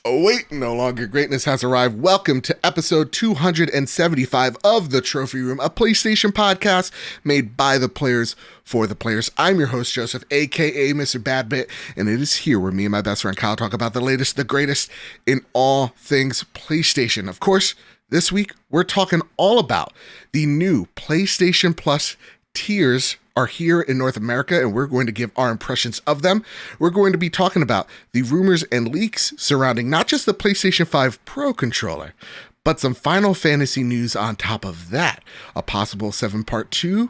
Oh, wait, no longer greatness has arrived. Welcome to episode 275 of The Trophy Room, a PlayStation podcast made by the players for the players. I'm your host, Joseph, aka Mr. Badbit, and it is here where me and my best friend Kyle talk about the latest, the greatest in all things PlayStation. Of course, this week we're talking all about the new PlayStation Plus tiers are here in North America, and we're going to give our impressions of them. We're going to be talking about the rumors and leaks surrounding not just the PlayStation 5 Pro Controller, but some Final Fantasy news on top of that. A possible 7 Part 2?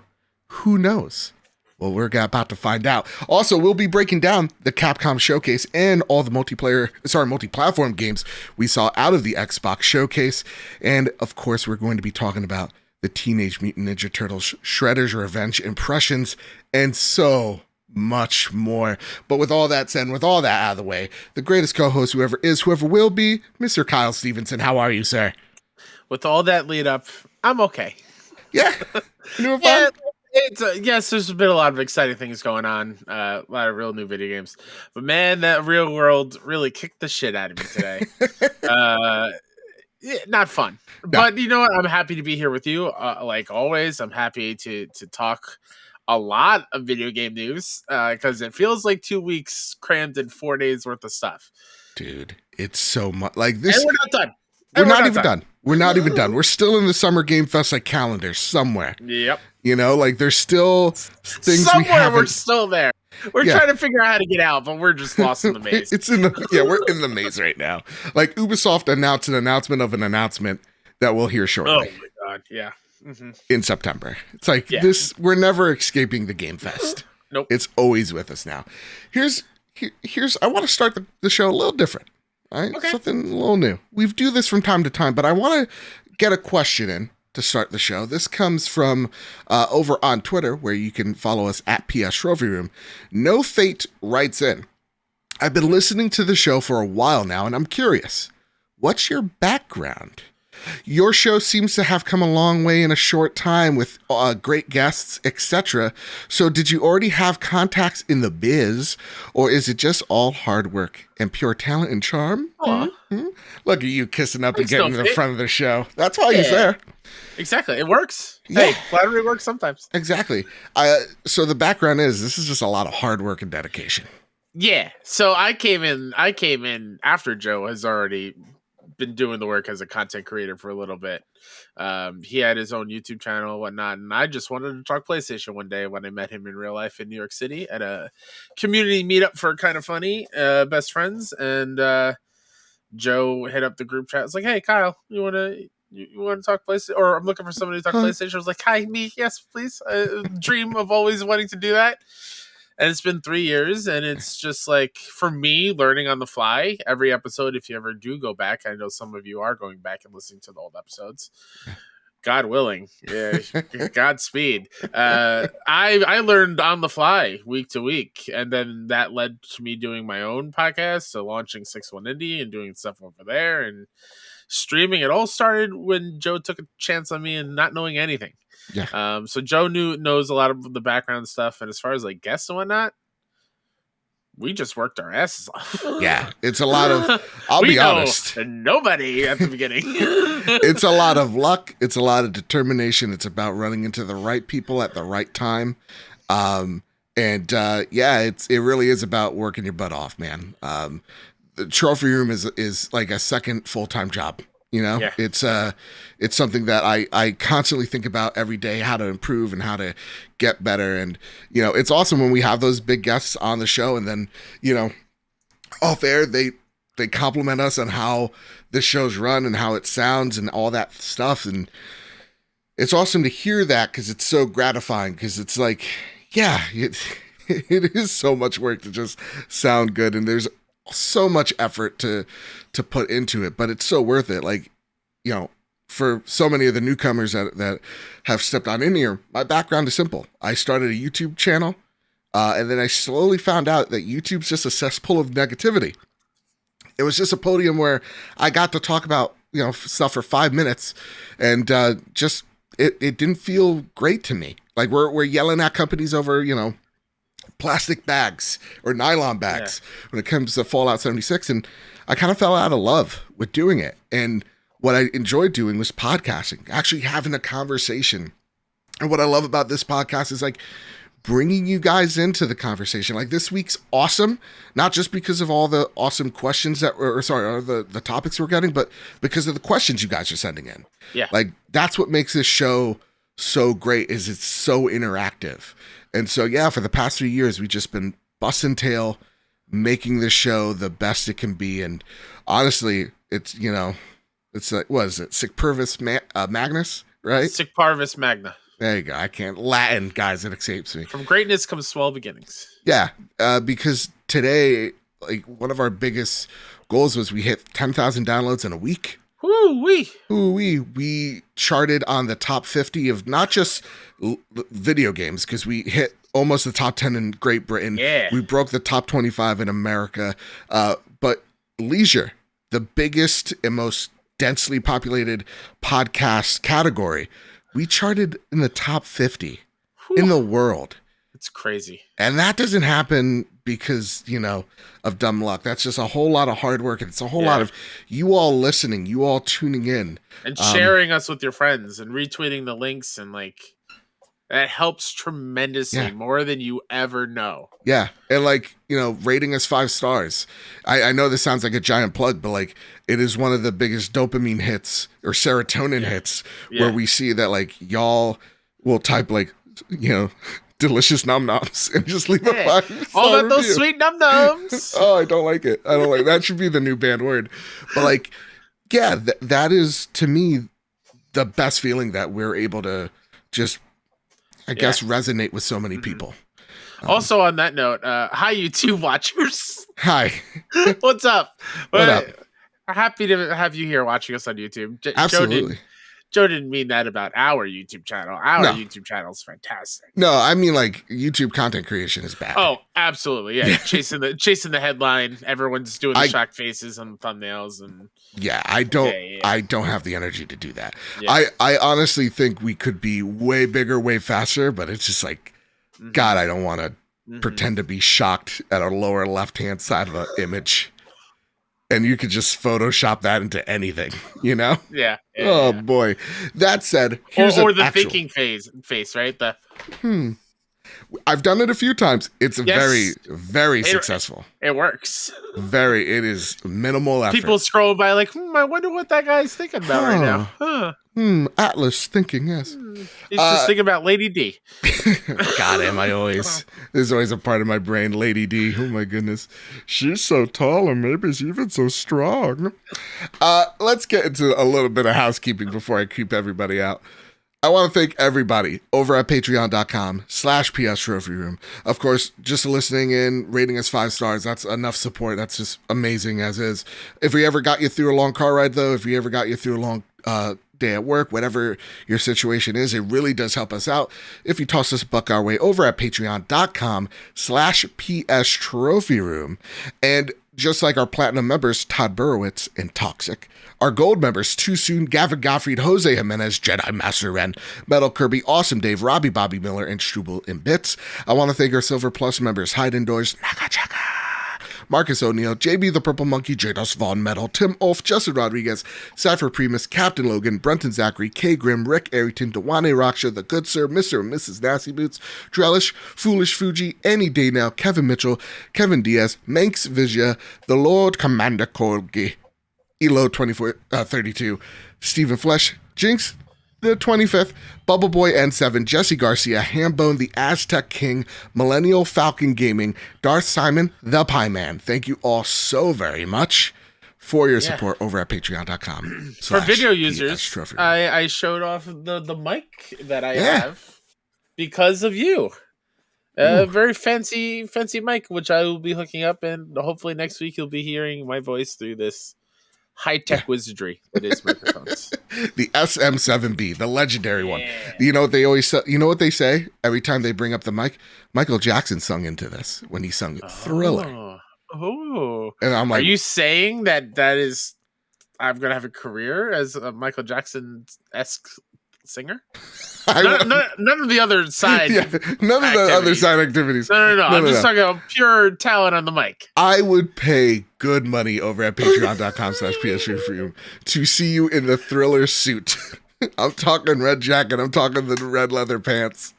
Who knows? Well, we're about to find out. Also, we'll be breaking down the Capcom showcase and all the multi-platform games we saw out of the Xbox showcase. And of course, we're going to be talking about the Teenage Mutant Ninja Turtles Shredder's Revenge impressions, and so much more. But with all that said, and with all that out of the way, the greatest co-host whoever is, whoever will be, Mr. Kyle Stevenson. How are you, sir? With all that lead up, I'm okay. Yeah. You doing fun? Yes, there's been a lot of exciting things going on. A lot of real new video games. But man, that real world really kicked the shit out of me today. Not fun. No. But you know what? I'm happy to be here with you. Like always, I'm happy to talk a lot of video game news because it feels like 2 weeks crammed in 4 days worth of stuff. Dude, it's so much. Like this. And we're not done. We're not even done. We're not even done. We're still in the Summer Game Fest like calendar somewhere. Yep. You know, like there's still things somewhere we haven't. We're still there. We're trying to figure out how to get out, but we're just lost in the maze. We're in the maze right now. Like Ubisoft announced an announcement of an announcement that we'll hear shortly. Oh my god, yeah. Mm-hmm. In September. It's like this, we're never escaping the Game Fest. Nope. It's always with us now. Here's I want to start the show a little different. All right? Okay. Something a little new. We do this from time to time, but I want to get a question in to start the show. This comes from over on Twitter, where you can follow us at PS Trophy Room. No Fate writes in, I've been listening to the show for a while now, and I'm curious, what's your background? Your show seems to have come a long way in a short time with great guests, etc. So did you already have contacts in the biz, or is it just all hard work and pure talent and charm? Mm-hmm. Look at you kissing up and getting to the front of the show. That's why he's there. Exactly. It works. Yeah. Hey, flattery works sometimes. Exactly. So the background is this is just a lot of hard work and dedication. Yeah. So I came in after Joe has already been doing the work as a content creator for a little bit. He had his own YouTube channel and whatnot, and I just wanted to talk PlayStation one day when I met him in real life in New York City at a community meetup for Kind of Funny, best friends, and Joe hit up the group chat. It's like, hey Kyle, you want to talk PlayStation? Or I'm looking for somebody to talk PlayStation. I was like, hi, me, yes, please. Dream of always wanting to do that. And it's been 3 years, and it's just like, for me, learning on the fly. Every episode, if you ever do go back, I know some of you are going back and listening to the old episodes. God willing. Yeah, Godspeed. I learned on the fly week to week, and then that led to me doing my own podcast, so launching 6-1 Indie and doing stuff over there and streaming. It all started when Joe took a chance on me and not knowing anything. Yeah. So Joe knows a lot of the background stuff, and as far as like guests and whatnot, we just worked our asses off. Yeah, it's a lot of. I'll be honest. Nobody at the beginning. It's a lot of luck. It's a lot of determination. It's about running into the right people at the right time, it really is about working your butt off, man. The Trophy Room is like a second full-time job. You know, it's something that I constantly think about every day, how to improve and how to get better. And, you know, it's awesome when we have those big guests on the show and then, you know, off air, they compliment us on how this show's run and how it sounds and all that stuff. And it's awesome to hear that because it's so gratifying because it's like, yeah, it is so much work to just sound good. And there's so much effort to put into it, but it's so worth it. Like, you know, for so many of the newcomers that have stepped on in here, my background is simple. I started a YouTube channel, and then I slowly found out that YouTube's just a cesspool of negativity. It was just a podium where I got to talk about, you know, stuff for 5 minutes, and it didn't feel great to me. Like we're yelling at companies over, you know, plastic bags or nylon Yeah. bags when it comes to Fallout 76. And I kind of fell out of love with doing it. And what I enjoyed doing was podcasting, actually having a conversation. And what I love about this podcast is like bringing you guys into the conversation. Like this week's awesome, not just because of all the awesome questions that were, or the topics we're getting, but because of the questions you guys are sending in. Yeah. Like that's what makes this show so great, is it's so interactive. And so, yeah, for the past 3 years, we've just been busting tail, making this show the best it can be. And honestly, it's, you know, it's like, what is it? Sic Parvis Magnus, right? Sic Parvis Magna. There you go. I can't Latin, guys. It escapes me. From greatness comes small beginnings. Yeah, because today, like one of our biggest goals was we hit 10,000 downloads in a week. Woo-wee. We charted on the top 50 of not just video games, because we hit almost the top 10 in Great Britain. Yeah. We broke the top 25 in America. But leisure, the biggest and most densely populated podcast category, we charted in the top 50 in the world. It's crazy. And that doesn't happen because, you know, of dumb luck. That's just a whole lot of hard work. And it's a whole lot of you all listening, you all tuning in. And sharing us with your friends and retweeting the links. And like, that helps tremendously, more than you ever know. Yeah. And like, you know, rating us 5 stars. I know this sounds like a giant plug, but like it is one of the biggest dopamine hits or serotonin hits where we see that like y'all will type like, you know, delicious num nums and just leave a 5-star all about review. those sweet num nums. Oh, I don't like it. I don't like that. Should be the new banned word. But like, yeah, that is to me the best feeling, that we're able to just, I guess, resonate with so many people. Also, on that note, hi YouTube watchers. Hi. What's up? What up? Happy to have you here watching us on YouTube. Absolutely. Joe didn't mean that about our YouTube channel. Our YouTube channel is fantastic. No, I mean like YouTube content creation is bad. Oh, absolutely. Yeah. chasing the headline. Everyone's doing the shock faces on the thumbnails and I don't have the energy to do that. Yeah. I honestly think we could be way bigger, way faster, but it's just like, God, I don't want to pretend to be shocked at our lower left-hand side of the image. And you could just Photoshop that into anything, you know? Yeah. Boy. That said, here's or the thinking face, right? I've done it a few times. It's very, very successful. It works. It is minimal effort. People scroll by like, I wonder what that guy's thinking about right now. Atlas thinking, yes. He's just thinking about Lady D. God, there's always a part of my brain, Lady D. Oh my goodness. She's so tall and maybe she's even so strong. Let's get into a little bit of housekeeping before I creep everybody out. I want to thank everybody over at patreon.com/PS Trophy Room. Of course, just listening in, rating us 5 stars, that's enough support. That's just amazing as is. If we ever got you through a long car ride, though, if we ever got you through a long day at work, whatever your situation is, it really does help us out if you toss us a buck our way over at patreon.com/PS Trophy Room. And just like our platinum members, Todd Burowitz and Toxic, our gold members, Too Soon, Gavin Gottfried, Jose Jimenez, Jedi Master Ren, Metal Kirby, Awesome Dave, Robbie Bobby Miller, and Struble in Bits. I want to thank our Silver Plus members, Hide Indoors, Nakachaka, Marcus O'Neill, JB the Purple Monkey, Jados Vaughn Metal, Tim Ulf, Justin Rodriguez, Cypher Primus, Captain Logan, Brenton Zachary, K Grim, Rick Arrington, Dewane Raksha, The Good Sir, Mr. and Mrs. Nasty Boots, Drellish, Foolish Fuji, Any Day Now, Kevin Mitchell, Kevin Diaz, Manx Vizia, The Lord Commander Corgi, Elo 2432, Stephen Flesh, Jinx, the 25th, Bubble Boy N7, Jesse Garcia, Hambone, the Aztec King, Millennial Falcon Gaming, Darth Simon, the Pie Man. Thank you all so very much for your support over at patreon.com. For video users, I showed off the mic that I have because of you. A very fancy mic, which I will be hooking up, and hopefully next week you'll be hearing my voice through this high-tech wizardry that is microphones. The SM7B, the legendary one. You know what they always say? You know what they say every time they bring up the mic? Michael Jackson sung into this when he sung Thriller. Oh. And I'm like, are you saying that is I'm going to have a career as a Michael Jackson-esque singer. I None, none of the other side. yeah, none of the other side activities. No. I'm just talking about pure talent on the mic. I would pay good money over at patreon.com/PS3 to see you in the Thriller suit. I'm talking red jacket. I'm talking the red leather pants.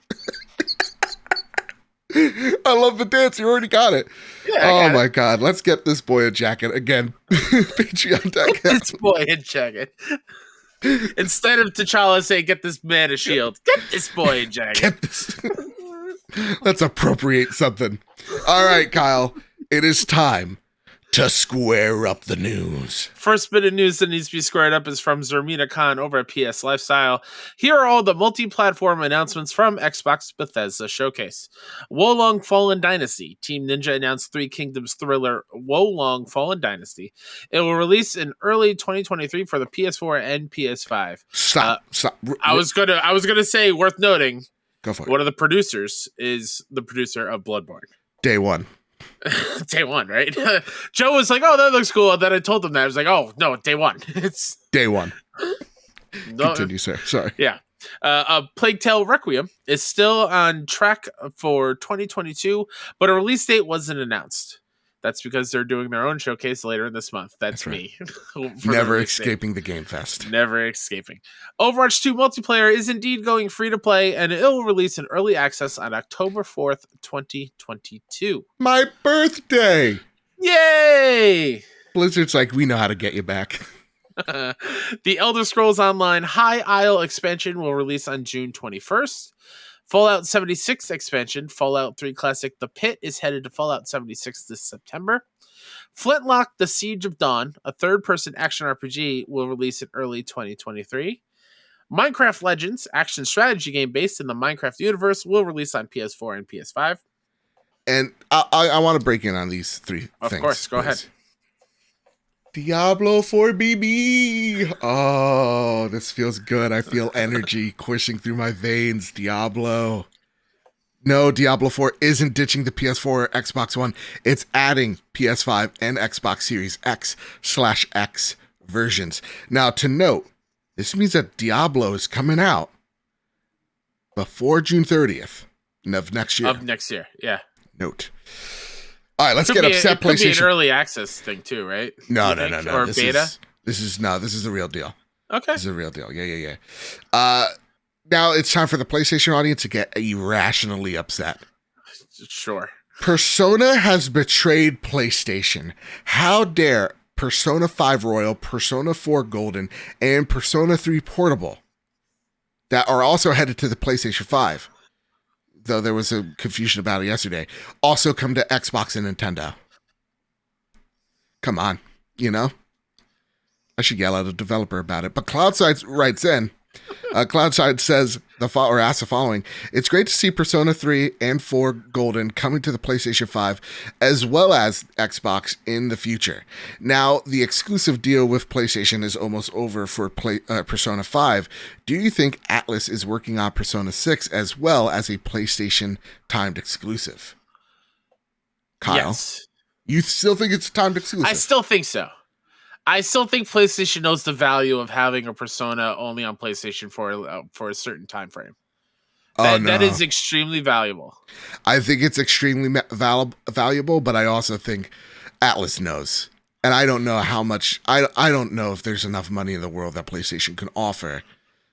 I love the dance. You already got it. Yeah, oh my God. Let's get this boy a jacket again. Patreon.com. This boy a jacket. Instead of T'Challa saying, "Get this man a shield," get this boy a jacket. Get this. Let's appropriate something. All right, Kyle. It is time to square up the news. First bit of news that needs to be squared up is from Zermina Khan over at PS Lifestyle. Here are all the multi-platform announcements from Xbox Bethesda Showcase. Wolong Fallen Dynasty. Team Ninja announced Three Kingdoms thriller Wolong Fallen Dynasty. It will release in early 2023 for the PS4 and PS5. Stop. I was gonna say, worth noting, Go for it. one of the producers is the producer of Bloodborne. Day one. Day one, right? Joe was like, "Oh, that looks cool." And then I told him that. I was like, "Oh, no, day one." It's Day one. no, Continue, sir. Sorry. yeah. Plague Tale Requiem is still on track for 2022, but a release date wasn't announced. That's because they're doing their own showcase later in this month. That's me. Never escaping the Game Fest. Never escaping. Overwatch 2 multiplayer is indeed going free to play, and it will release in early access on October 4th, 2022. My birthday! Yay! Blizzard's like, we know how to get you back. The Elder Scrolls Online High Isle expansion will release on June 21st. Fallout 76 expansion, Fallout 3 Classic The Pit, is headed to Fallout 76 this September. Flintlock The Siege of Dawn, a third-person action RPG, will release in early 2023. Minecraft Legends, action strategy game based in the Minecraft universe, will release on PS4 and PS5. And I want to break in on these three things. Of course, go ahead. Diablo 4 BB. Oh, this feels good. I feel energy coursing through my veins. Diablo. No, Diablo 4 isn't ditching the PS4 or Xbox One. It's adding PS5 and Xbox Series X/X versions. Now, to note, this means that Diablo is coming out before June 30th of next year. Of next year, yeah. Note. All right, let's get upset. PlayStation. Could be an early access thing too, right? No. Or this beta. This is the real deal. Okay, this is a real deal. Yeah. Now it's time for the PlayStation audience to get irrationally upset. Sure. Persona has betrayed PlayStation. How dare Persona 5 Royal, Persona 4 Golden, and Persona 3 Portable, that are also headed to the PlayStation 5, though there was a confusion about it yesterday, also come to Xbox and Nintendo. Come on, I should yell at a developer about it. But Cloudside writes in, Cloudside says asks the following: it's great to see Persona 3 and 4 Golden coming to the PlayStation 5 as well as Xbox in the future. Now, the exclusive deal with PlayStation is almost over for Persona 5. Do you think Atlas is working on Persona 6 as well as a PlayStation timed exclusive? Kyle, yes. You still think it's a timed exclusive? I still think so. I still think PlayStation knows the value of having a Persona only on PlayStation for a certain time frame. That is extremely valuable. I think it's extremely valuable, but I also think Atlas knows. And I don't know how much... I don't know if there's enough money in the world that PlayStation can offer.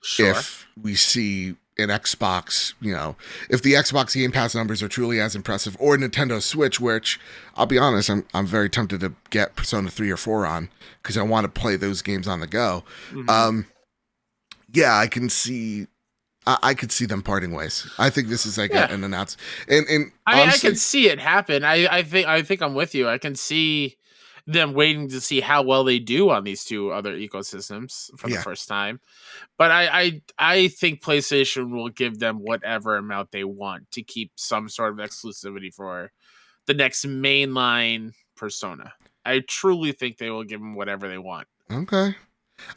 Sure. If we see an Xbox, if the Xbox Game Pass numbers are truly as impressive, or Nintendo Switch, which I'll be honest, I'm very tempted to get Persona 3 or 4 on because I want to play those games on the go. Mm-hmm. I could see them parting ways. I think this is like an announcement. And I can see it happen. I think I'm with you. I can see them waiting to see how well they do on these two other ecosystems for the first time. But I think PlayStation will give them whatever amount they want to keep some sort of exclusivity for the next mainline Persona. I truly think they will give them whatever they want. Okay.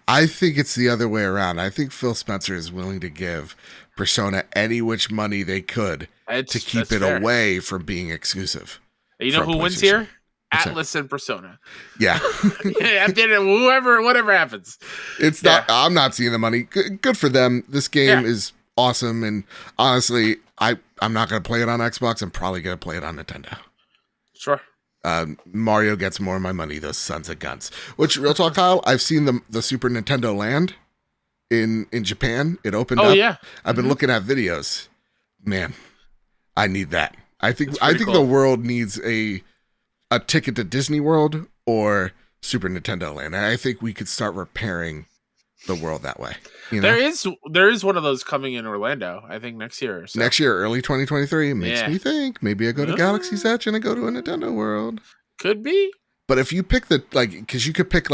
I think it's the other way around. I think Phil Spencer is willing to give Persona any which money they could to keep it away from being exclusive. You know who wins here? Atlas and Persona. Yeah. Yeah, whatever happens. It's not. I'm not seeing the money. Good for them. This game is awesome, and honestly, I'm not gonna play it on Xbox. I'm probably gonna play it on Nintendo. Sure. Mario gets more of my money. Those sons of guns. Which, real talk, Kyle, I've seen the Super Nintendo Land in Japan. It opened up. Yeah. I've been looking at videos. Man, I need that. I think cool. the world needs a ticket to Disney World or Super Nintendo Land. And I think we could start repairing the world that way. You know? There is one of those coming in Orlando, I think next year or so. Next year, early 2023, makes me think maybe I go to Galaxy's Edge and I go to a Nintendo World. Could be. But if you pick because you could pick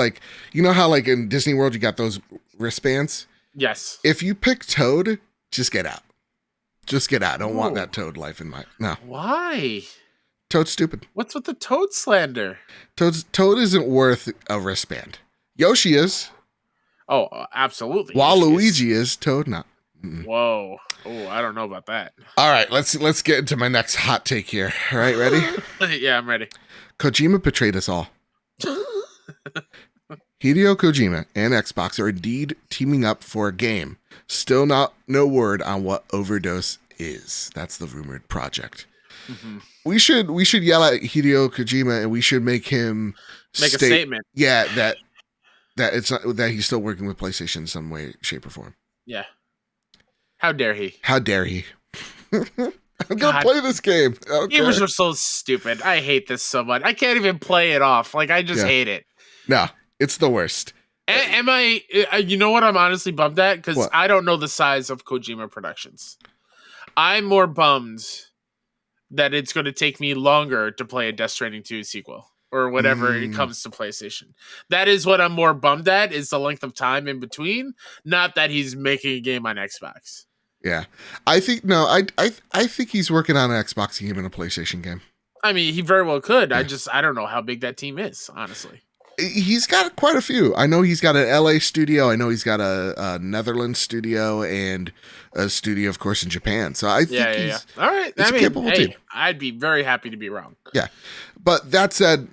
you know how in Disney World you got those wristbands? Yes. If you pick Toad, just get out. Just get out. I don't want that Toad life in my... No. Why? Toad's stupid. What's with the Toad slander? Toad isn't worth a wristband. Yoshi is. Oh, absolutely. Waluigi is. Toad not. Mm-mm. Whoa. Oh, I don't know about that. All right, let's get into my next hot take here. All right, ready? Yeah, I'm ready. Kojima betrayed us all. Hideo Kojima and Xbox are indeed teaming up for a game. Still no word on what Overdose is. That's the rumored project. Mm-hmm. We should yell at Hideo Kojima and we should make him a statement. Yeah, that it's not, that he's still working with PlayStation in some way, shape, or form. Yeah. How dare he? How dare he? I'm gonna play this game. Okay. Gamers are so stupid. I hate this so much. I can't even play it off. I just hate it. No, it's the worst. Am I? You know what I'm honestly bummed at? Because I don't know the size of Kojima Productions. I'm more bummed that it's going to take me longer to play a Death Stranding 2 sequel or whatever it comes to PlayStation. That is what I'm more bummed at, is the length of time in between, not that he's making a game on Xbox. Yeah. I think I think he's working on an Xbox game and a PlayStation game. I mean, he very well could. Yeah. I don't know how big that team is, honestly. He's got quite a few. I know he's got an LA studio. I know he's got a Netherlands studio and a studio, of course, in Japan. So I think he's all right. It's a capable team. I'd be very happy to be wrong. Yeah. But that said,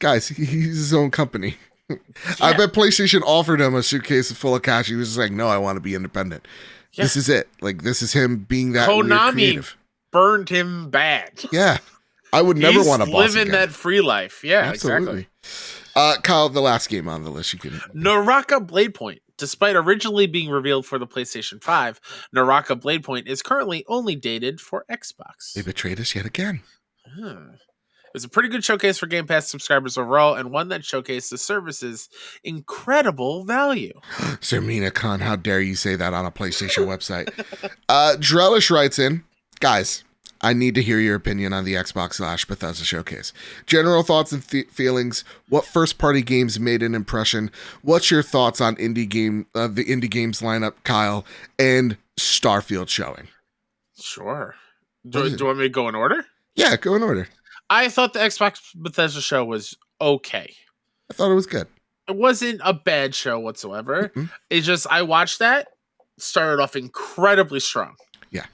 guys, he's his own company. Yeah. I bet PlayStation offered him a suitcase full of cash. He was just like, no, I want to be independent. Yeah. This is it. This is him being that Konami creative. Burned him bad. Yeah. I would never want to boss living that free life. Yeah, absolutely. Exactly. Kyle, the last game on the list you can... Naraka Blade Point. Despite originally being revealed for the PlayStation 5, Naraka Blade Point is currently only dated for Xbox. They betrayed us yet again. It was a pretty good showcase for Game Pass subscribers overall, and one that showcased the service's incredible value. Sermina Khan, how dare you say that on a PlayStation website? Drellish writes in, guys, I need to hear your opinion on the Xbox / Bethesda showcase. General thoughts and feelings. What first-party games made an impression? What's your thoughts on the indie games lineup, Kyle, and Starfield showing? Sure. Do you want me to go in order? Yeah, go in order. I thought the Xbox Bethesda show was okay. I thought it was good. It wasn't a bad show whatsoever. Mm-hmm. It's just, I watched that, started off incredibly strong. Yeah.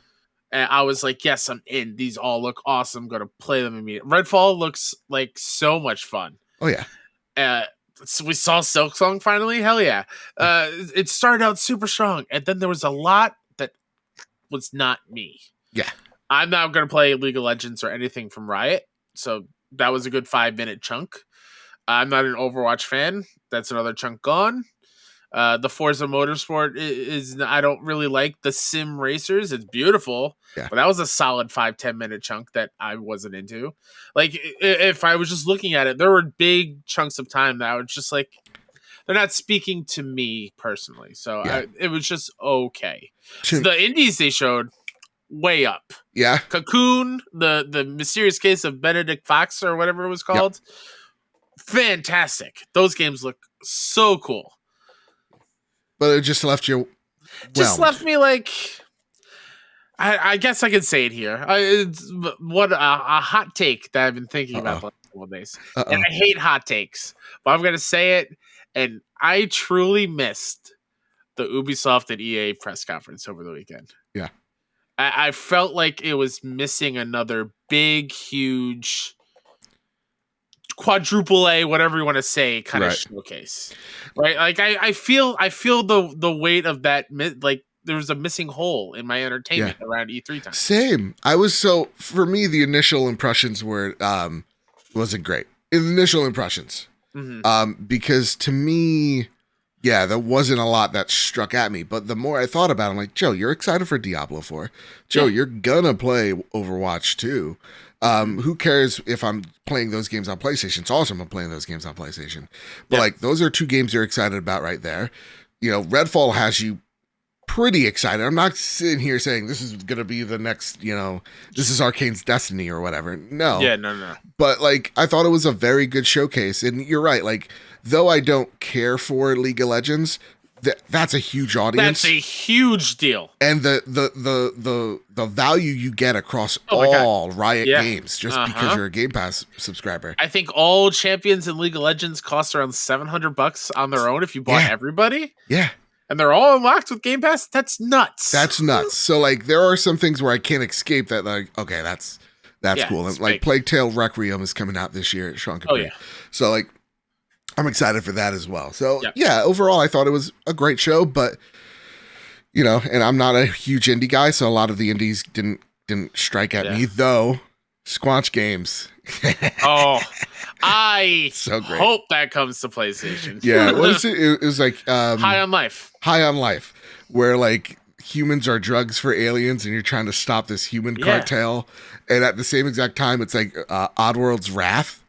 And I was like, yes, I'm in. These all look awesome. I'm going to play them immediately. Redfall looks like so much fun. Oh, yeah. So we saw Silksong finally. Hell yeah. It started out super strong. And then there was a lot that was not me. Yeah. I'm not going to play League of Legends or anything from Riot. So that was a good 5-minute chunk. I'm not an Overwatch fan. That's another chunk gone. The Forza Motorsport is I don't really like the sim racers. It's beautiful, but that was a solid 5-10 minute chunk that I wasn't into. If I was just looking at it, there were big chunks of time that I was just like, they're not speaking to me personally. So it was just okay. So the indies they showed, way up. Yeah. Cocoon, the mysterious case of Benedict Fox or whatever it was called. Yep. Fantastic. Those games look so cool. But it just left you just left me like, I guess I could say it here. What a hot take that I've been thinking about the last couple of days. And I hate hot takes, but I'm going to say it. And I truly missed the Ubisoft and EA press conference over the weekend. Yeah. I felt like it was missing another big, huge quadruple A, whatever you want to say, kind of showcase, right? Like I feel the weight of that. Like there was a missing hole in my entertainment around E3 time. Same. For me, the initial impressions were wasn't great. Initial impressions, because to me, there wasn't a lot that struck at me. But the more I thought about it, I'm like, Joe, you're excited for Diablo 4. Joe, you're gonna play Overwatch 2. Who cares if I'm playing those games on PlayStation? It's awesome I'm playing those games on PlayStation. But like, those are two games you're excited about right there. You know, Redfall has you pretty excited. I'm not sitting here saying this is going to be the next, this is Arcane's Destiny or whatever. No. Yeah, no. But like, I thought it was a very good showcase. And you're right. Like, though I don't care for League of Legends, that's a huge audience. That's a huge deal. And the value you get across all Riot games just because you're a Game Pass subscriber. I think all champions in League of Legends cost around $700 on their own if you bought everybody. Yeah. And they're all unlocked with Game Pass? That's nuts. That's nuts. So like, there are some things where I can't escape that. Like, okay, that's cool. And like, Plague Tale Requiem is coming out this year at Sean Capri. Oh yeah. So like, I'm excited for that as well. So overall, I thought it was a great show, but and I'm not a huge indie guy, so a lot of the indies didn't strike at me, though. Squanch Games. I so great. Hope that comes to PlayStation. Yeah, what is it? It was like High on Life. High on Life, where like humans are drugs for aliens, and you're trying to stop this human cartel, and at the same exact time, it's like Oddworld's Wrath.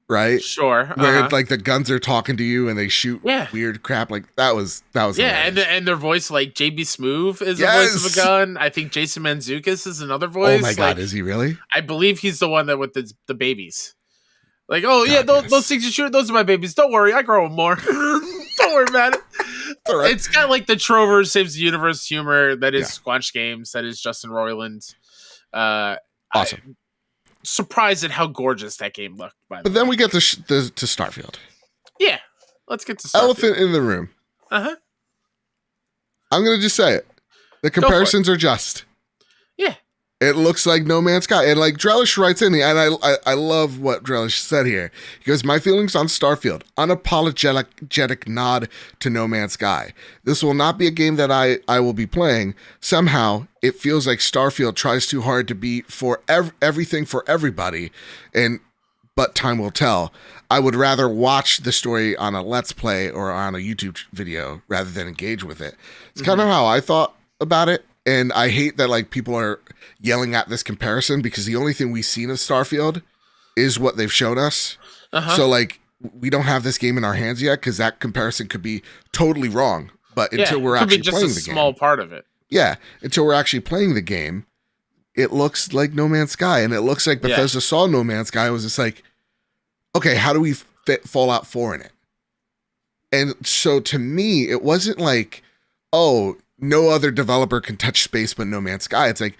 Right? Sure. Where like the guns are talking to you and they shoot weird crap. Like that was and their voice, like JB Smoove is the voice of a gun. I think Jason Mantzoukas is another voice. Oh my god, is he really? I believe he's the one that with the babies. Like, those things you shoot, those are my babies. Don't worry, I grow them more. Don't worry about it. Right. It's got like the Trover Saves the Universe humor that is Squanch Games, that is Justin Roiland. Awesome. Surprised at how gorgeous that game looked. But then we get to Starfield. Yeah, let's get to Starfield. Elephant in the room. I'm gonna just say it. The comparisons are just. Yeah. It looks like No Man's Sky, and like Drellish writes in, and I love what Drellish said here. He goes, "My feelings on Starfield: unapologetic nod to No Man's Sky. This will not be a game that I will be playing. Somehow, it feels like Starfield tries too hard to be for everything for everybody, but time will tell. I would rather watch the story on a Let's Play or on a YouTube video rather than engage with it. It's kind of how I thought about it." And I hate that like people are yelling at this comparison because the only thing we've seen of Starfield is what they've shown us. So like we don't have this game in our hands yet because that comparison could be totally wrong. But until we're actually playing the game, small part of it. Yeah, until we're actually playing the game, it looks like No Man's Sky, and it looks like Bethesda saw No Man's Sky and was just like, okay, how do we fit Fallout 4 in it? And so to me, it wasn't like, oh, no other developer can touch space but No Man's Sky. It's like,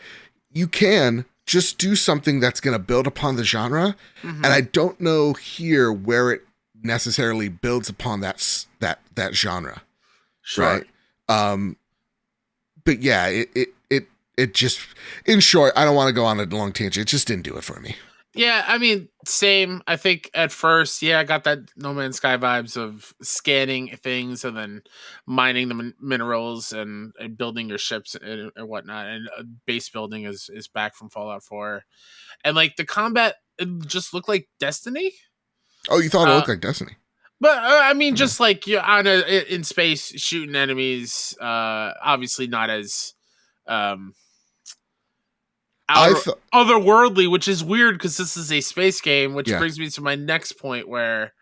you can just do something that's going to build upon the genre. And I don't know here where it necessarily builds upon that genre. Sure. Right. But yeah, it just, in short, I don't want to go on a long tangent. It just didn't do it for me. Yeah, I mean, same. I think at first, I got that No Man's Sky vibes of scanning things and then mining the minerals and building your ships and whatnot. And base building is back from Fallout 4. And like the combat, it just looked like Destiny. Oh, you thought it looked like Destiny? But I mean, just like you're in space shooting enemies, obviously not as otherworldly, which is weird because this is a space game, which brings me to my next point where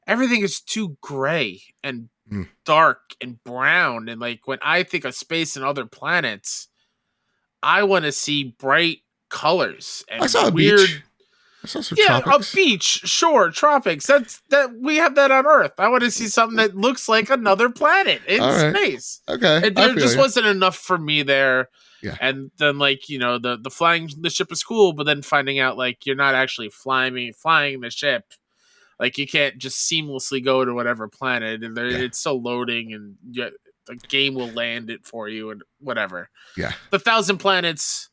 everything is too gray and dark and brown. And like when I think of space and other planets, I want to see bright colors and I saw weird. Beach. I saw some tropics. A beach, sure, tropics. That we have that on Earth. I want to see something that looks like another planet in space. Okay, there just wasn't enough for me there. Yeah. And then like, the flying the ship is cool, but then finding out like you're not actually flying the ship. Like you can't just seamlessly go to whatever planet and it's still loading and the game will land it for you and whatever. Yeah. The 1,000 Planets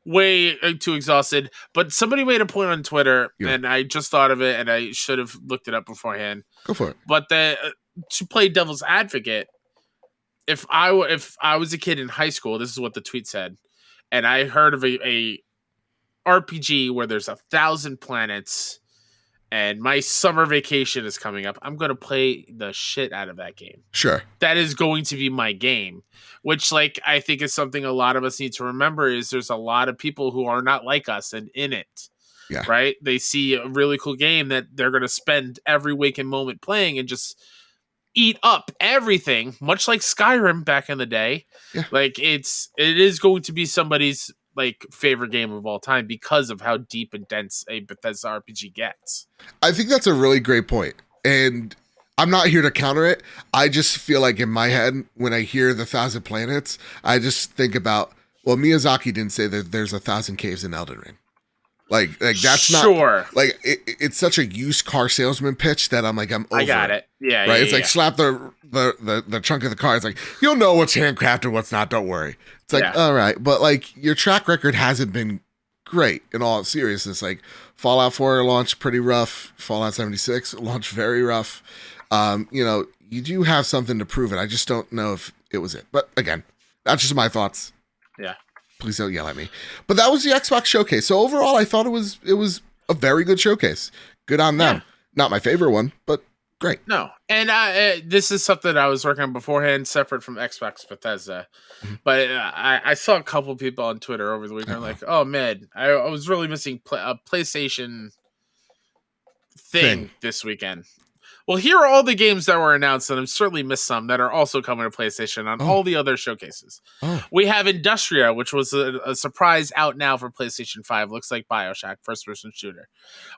way too exhausted. But somebody made a point on Twitter, Yeah. and I just thought of it, and I should have looked it up beforehand. Go for it. But to play devil's advocate, if I was a kid in high school, this is what the tweet said, and I heard of a RPG where there's 1,000 planets, and my summer vacation is coming up, I'm gonna play the shit out of that game. Sure. That is going to be my game, which, like, I think is something a lot of us need to remember is there's a lot of people who are not like us and in it. Yeah. Right? They see a really cool game that they're going to spend every waking moment playing and just eat up everything, much like Skyrim back in the day. Yeah. Like, it is going to be somebody's, like, favorite game of all time because of how deep and dense a Bethesda RPG gets. I think that's a really great point. And I'm not here to counter it. I just feel like in my head, when I hear the 1,000 planets, I just think about, well, Miyazaki didn't say that there's 1,000 caves in Elden Ring. Like that's not sure. Like it's such a used car salesman pitch that I'm over. I got it. Yeah, right. Yeah, it's like slap the trunk of the car. It's like, you'll know what's handcrafted, what's not. Don't worry. It's like, all right, but like your track record hasn't been great in all seriousness. Like Fallout 4 launched pretty rough. Fallout 76 launched very rough. You do have something to prove it. I just don't know if it was it. But again, that's just my thoughts. Yeah. Please don't yell at me. But that was the Xbox showcase. So overall, I thought it was a very good showcase. Good on them. Yeah. Not my favorite one, but great. No. And this is something I was working on beforehand, separate from Xbox Bethesda. Mm-hmm. But I saw a couple people on Twitter over the weekend like, oh, man, I was really missing a PlayStation thing this weekend. Well, here are all the games that were announced, and I've certainly missed some that are also coming to PlayStation on all the other showcases. We have Industria, which was a surprise out now for PlayStation 5. Looks like BioShock, first-person shooter.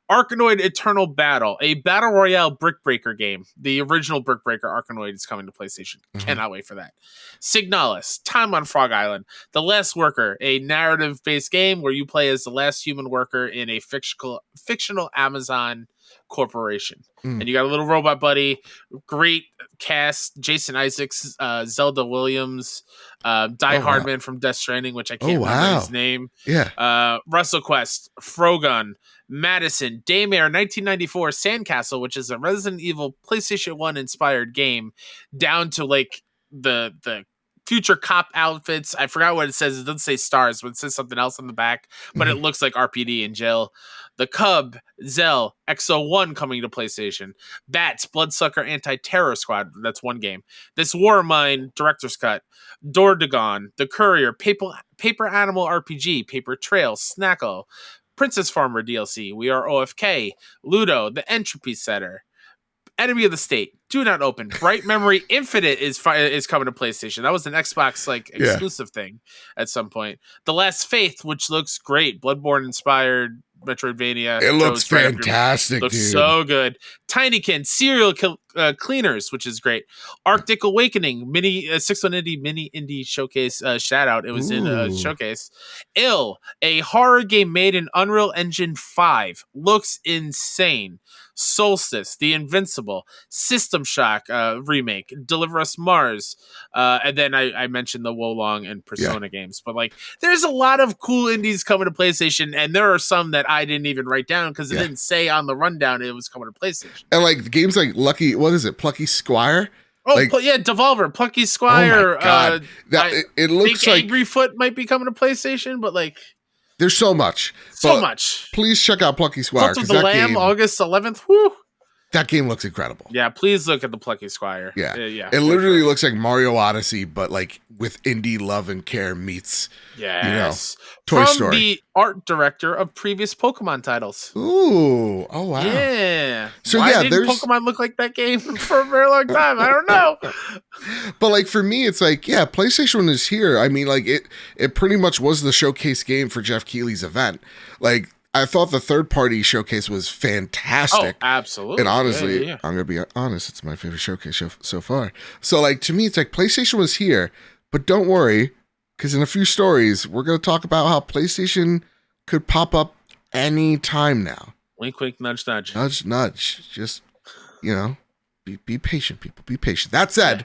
Arkanoid Eternal Battle, a battle royale brick breaker game. The original brick breaker Arkanoid is coming to PlayStation. Cannot wait for that. Signalis, Time on Frog Island. The Last Worker, a narrative-based game where you play as the last human worker in a fictional Amazon corporation. And you got a little robot buddy. Great cast. Jason Isaacs, Zelda Williams, Hardman from Death Stranding, which I can't remember his name. Yeah. Russell Quest, Frogun, Madison, Daymare 1994, Sandcastle, which is a Resident Evil PlayStation 1 inspired game, down to like the future cop outfits. I forgot what it says. It doesn't say stars, but it says something else on the back. But it looks like RPD in jail. The Cub, Zell, XO1 coming to PlayStation. Bats, Bloodsucker Anti-Terror Squad. That's one game. This War Mine, Director's Cut. Dordogon, The Courier, Paper Animal RPG, Paper Trail, Snackle, Princess Farmer DLC, We Are OFK, Ludo, The Entropy Setter, Enemy of the State, Do Not Open, Bright Memory Infinite is coming to PlayStation. That was an Xbox exclusive thing at some point. The Last Faith, which looks great, Bloodborne inspired Metroidvania. It looks fantastic, looks dude. So good. Tinykin, Serial Cleaners, which is great. Arctic Awakening, 6-1 mini indie showcase shout out. It was in a showcase. Ill, a horror game made in Unreal Engine 5. Looks insane. Solstice, The Invincible, System Shock remake, Deliver Us Mars, and then I mentioned the Wolong and Persona games. But like, there's a lot of cool indies coming to PlayStation, and there are some that I didn't even write down because it didn't say on the rundown it was coming to PlayStation. And like the games like Plucky Squire. Oh, Devolver, Plucky Squire. Oh my God. It looks Big like Angry Foot might be coming to PlayStation, but like, there's so much. Please check out Plucky Squire. Cult of the Lamb, August 11th. Whew. That game looks incredible. Yeah, please look at the Plucky Squire. Yeah. It literally looks like Mario Odyssey, but like with indie love and care meets, Toy Story. From the art director of previous Pokemon titles. Ooh. Oh, wow. Yeah. So Why didn't Pokemon look like that game for a very long time? I don't know. But like for me, it's like, PlayStation is here. I mean, like it pretty much was the showcase game for Jeff Keighley's event. Like, I thought the third-party showcase was fantastic. Oh, absolutely. And honestly, I'm going to be honest, it's my favorite showcase so far. So, like, to me, it's like PlayStation was here, but don't worry, because in a few stories, we're going to talk about how PlayStation could pop up any time now. Wink, wink, nudge, nudge. Nudge, nudge. Just, be patient, people. Be patient. That said,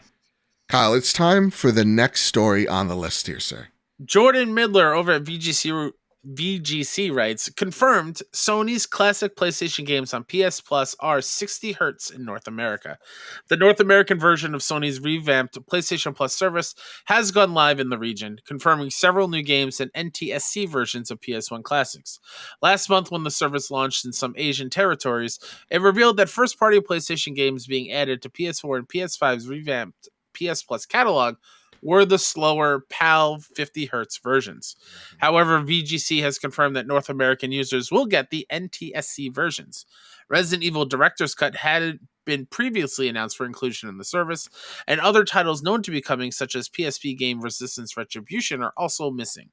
Kyle, it's time for the next story on the list here, sir. Jordan Midler over at VGC VGC writes, confirmed Sony's classic PlayStation games on PS Plus are 60 hertz in North America. The North American version of Sony's revamped PlayStation Plus service has gone live in the region, confirming several new games and NTSC versions of PS1 classics. Last month, when the service launched in some Asian territories, it revealed that first-party PlayStation games being added to PS4 and PS5's revamped PS Plus catalog were the slower PAL 50 Hz versions. However, VGC has confirmed that North American users will get the NTSC versions. Resident Evil Director's Cut had been previously announced for inclusion in the service, and other titles known to be coming, such as PSP game Resistance Retribution, are also missing.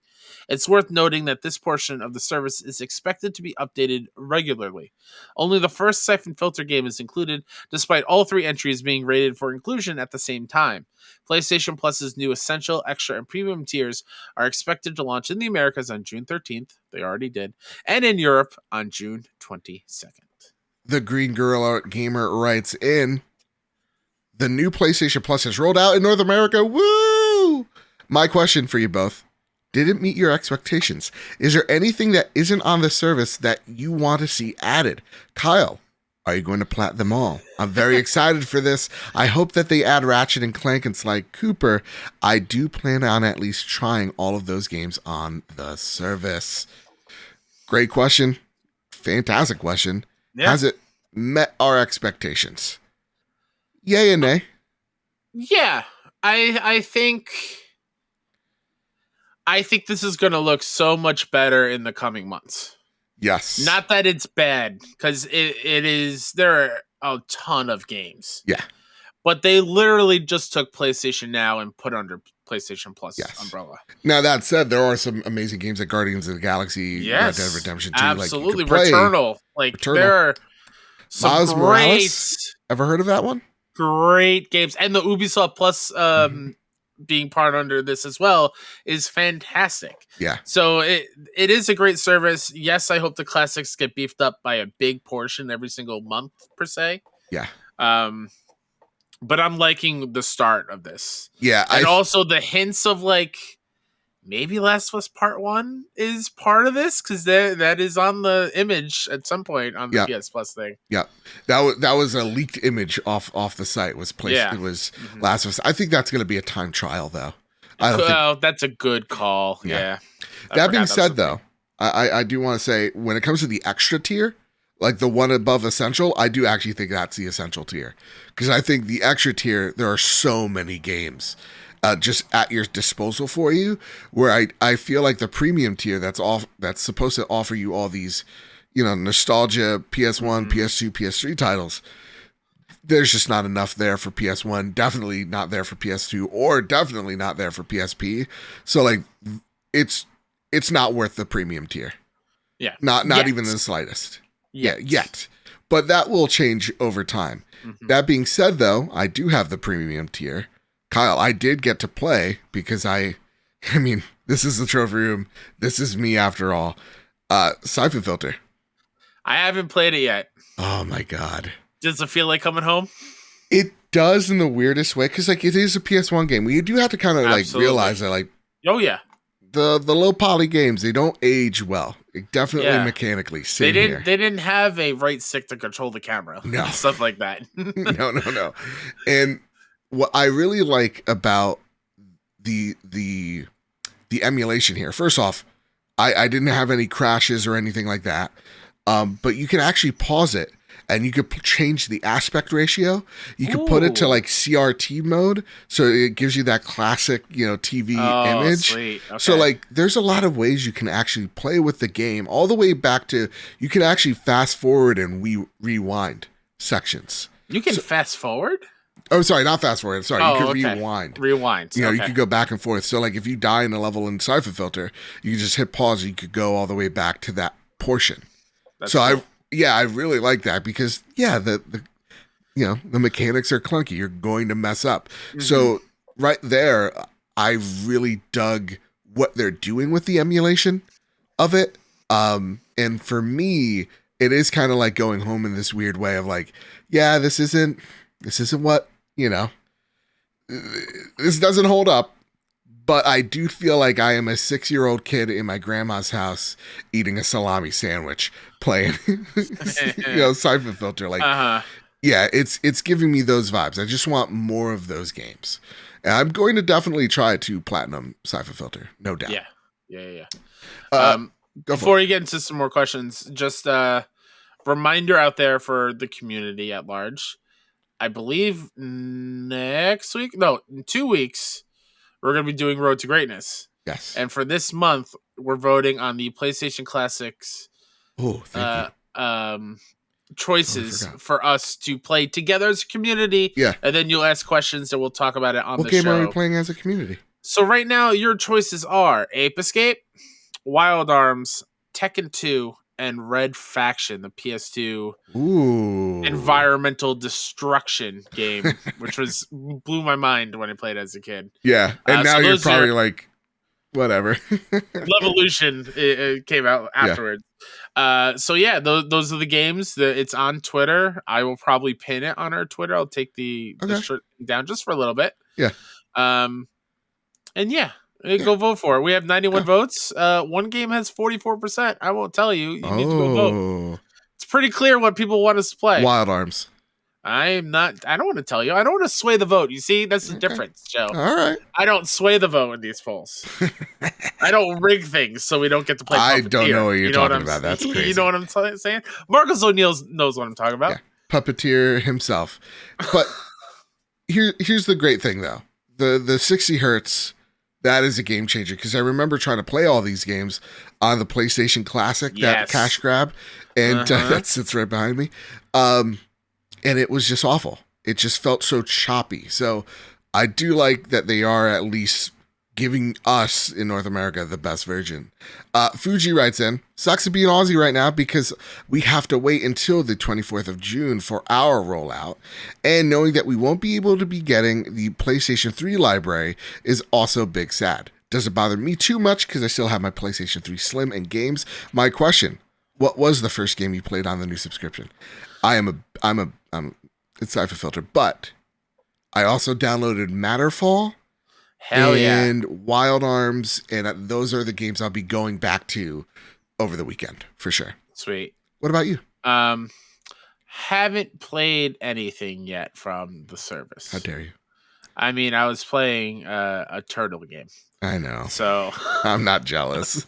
It's worth noting that this portion of the service is expected to be updated regularly. Only the first Siphon Filter game is included, despite all three entries being rated for inclusion at the same time. PlayStation Plus's new Essential, Extra, and Premium tiers are expected to launch in the Americas on June 13th, they already did, and in Europe on June 22nd. The Green Gorilla Gamer writes in, the new PlayStation Plus has rolled out in North America. Woo! My question for you both, did it meet your expectations? Is there anything that isn't on the service that you want to see added? Kyle, are you going to plat them all? I'm very excited for this. I hope that they add Ratchet and Clank and Sly Cooper. I do plan on at least trying all of those games on the service. Great question. Fantastic question. Yeah. Has it met our expectations? Yay and nay? Yeah, I think this is going to look so much better in the coming months. Yes. Not that it's bad, because it is. There are a ton of games. Yeah. But they literally just took PlayStation Now and put under PlayStation Plus umbrella. Now, that said, there are some amazing games like Guardians of the Galaxy, Red Dead Redemption 2. Absolutely. Like, Returnal. There are some Miles Morales? Ever heard of that one? Great games. And the Ubisoft Plus being part under this as well is fantastic. Yeah. So it is a great service. Yes, I hope the classics get beefed up by a big portion every single month, per se. Yeah. But I'm liking the start of this. Yeah. And also the hints of like maybe Last of Us Part 1 is part of this, because that is on the image at some point on the PS Plus thing. Yeah. That was a leaked image off the site. It was Last of Us. I think that's going to be a time trial, though. That's a good call. Yeah. That being said, though, I do want to say, when it comes to the extra tier, like the one above Essential, I do actually think that's the Essential tier. Because I think the extra tier, there are so many games just at your disposal for you, where I feel like the premium tier that's supposed to offer you all these, nostalgia PS1, PS2, PS3 titles, there's just not enough there for PS1, definitely not there for PS2, or definitely not there for PSP. So like it's not worth the premium tier. Yeah. Not even in the slightest. Yet. But that will change over time. Mm-hmm. That being said, though, I do have the premium tier. Kyle, I did get to play because I mean, this is the trophy room. This is me after all. Siphon Filter. I haven't played it yet. Oh my God. Does it feel like coming home? It does, in the weirdest way, because like it is a PS1 game. You do have to kind of like realize that, like, oh yeah, the low poly games, they don't age well. Definitely mechanically. They didn't have a right stick to control the camera. No. Stuff like that. No. And what I really like about the emulation here, first off, I didn't have any crashes or anything like that. But you can actually pause it, and you could change the aspect ratio. You could put it to like CRT mode, so it gives you that classic, TV image. Sweet. Okay. So like, there's a lot of ways you can actually play with the game, all the way back to, you can actually fast forward and rewind sections. You can fast forward? Oh, sorry, not fast forward. Sorry, you can rewind. Rewind. You could go back and forth. So like, if you die in a level in Siphon Filter, you can just hit pause. And you could go all the way back to that portion. That's cool. I really like that, because the mechanics are clunky. You're going to mess up. Mm-hmm. So right there, I really dug what they're doing with the emulation of it. And for me, it is kind of like going home in this weird way of like, this isn't what, this doesn't hold up, But I do feel like I am a 6-year-old kid in my grandma's house eating a salami sandwich, playing, Siphon Filter. Like, Uh-huh. yeah, it's giving me those vibes. I just want more of those games. And I'm going to definitely try to platinum Siphon Filter, no doubt. Yeah. Go Before we get into some more questions, just a reminder out there for the community at large. I believe next week, no, in 2 weeks, we're going to be doing Road to Greatness. Yes. And for this month, we're voting on the PlayStation Classics thank you. Choices for us to play together as a community. Yeah. And then you'll ask questions and we'll talk about it on the show. What game are we playing as a community? So right now, your choices are Ape Escape, Wild Arms, Tekken 2, and Red Faction, the PS2 environmental destruction game, which blew my mind when I played as a kid. Yeah, and now you're probably like, whatever. Levolution it came out afterwards. Yeah. Those are the games. It's on Twitter. I will probably pin it on our Twitter. I'll take the shirt down just for a little bit. Yeah. And go vote for it. We have 91 votes. One game has 44%. I won't tell you. You need to go vote. It's pretty clear what people want us to play. Wild Arms. I don't want to tell you. I don't want to sway the vote. You see, that's the difference, Joe. All right. I don't sway the vote in these polls. I don't rig things so we don't get to play. I don't know what you're talking about. That's crazy. You know what I'm saying? Marcus O'Neill knows what I'm talking about. Yeah. Puppeteer himself. But here's the great thing, though. The 60 hertz, that is a game changer, because I remember trying to play all these games on the PlayStation Classic, that cash grab, and that sits right behind me. And it was just awful. It just felt so choppy. So I do like that they are at least giving us in North America the best version. Fuji writes in, sucks to be an Aussie right now because we have to wait until the 24th of June for our rollout. And knowing that we won't be able to be getting the PlayStation 3 library is also big sad. Doesn't bother me too much because I still have my PlayStation 3 Slim and games. My question, what was the first game you played on the new subscription? It's Siphon Filter, but I also downloaded Matterfall. Hell and Wild Arms, and those are the games I'll be going back to over the weekend for sure. Sweet. What about you? Haven't played anything yet from the service. How dare you? I mean, I was playing a turtle game. I know. So I'm not jealous.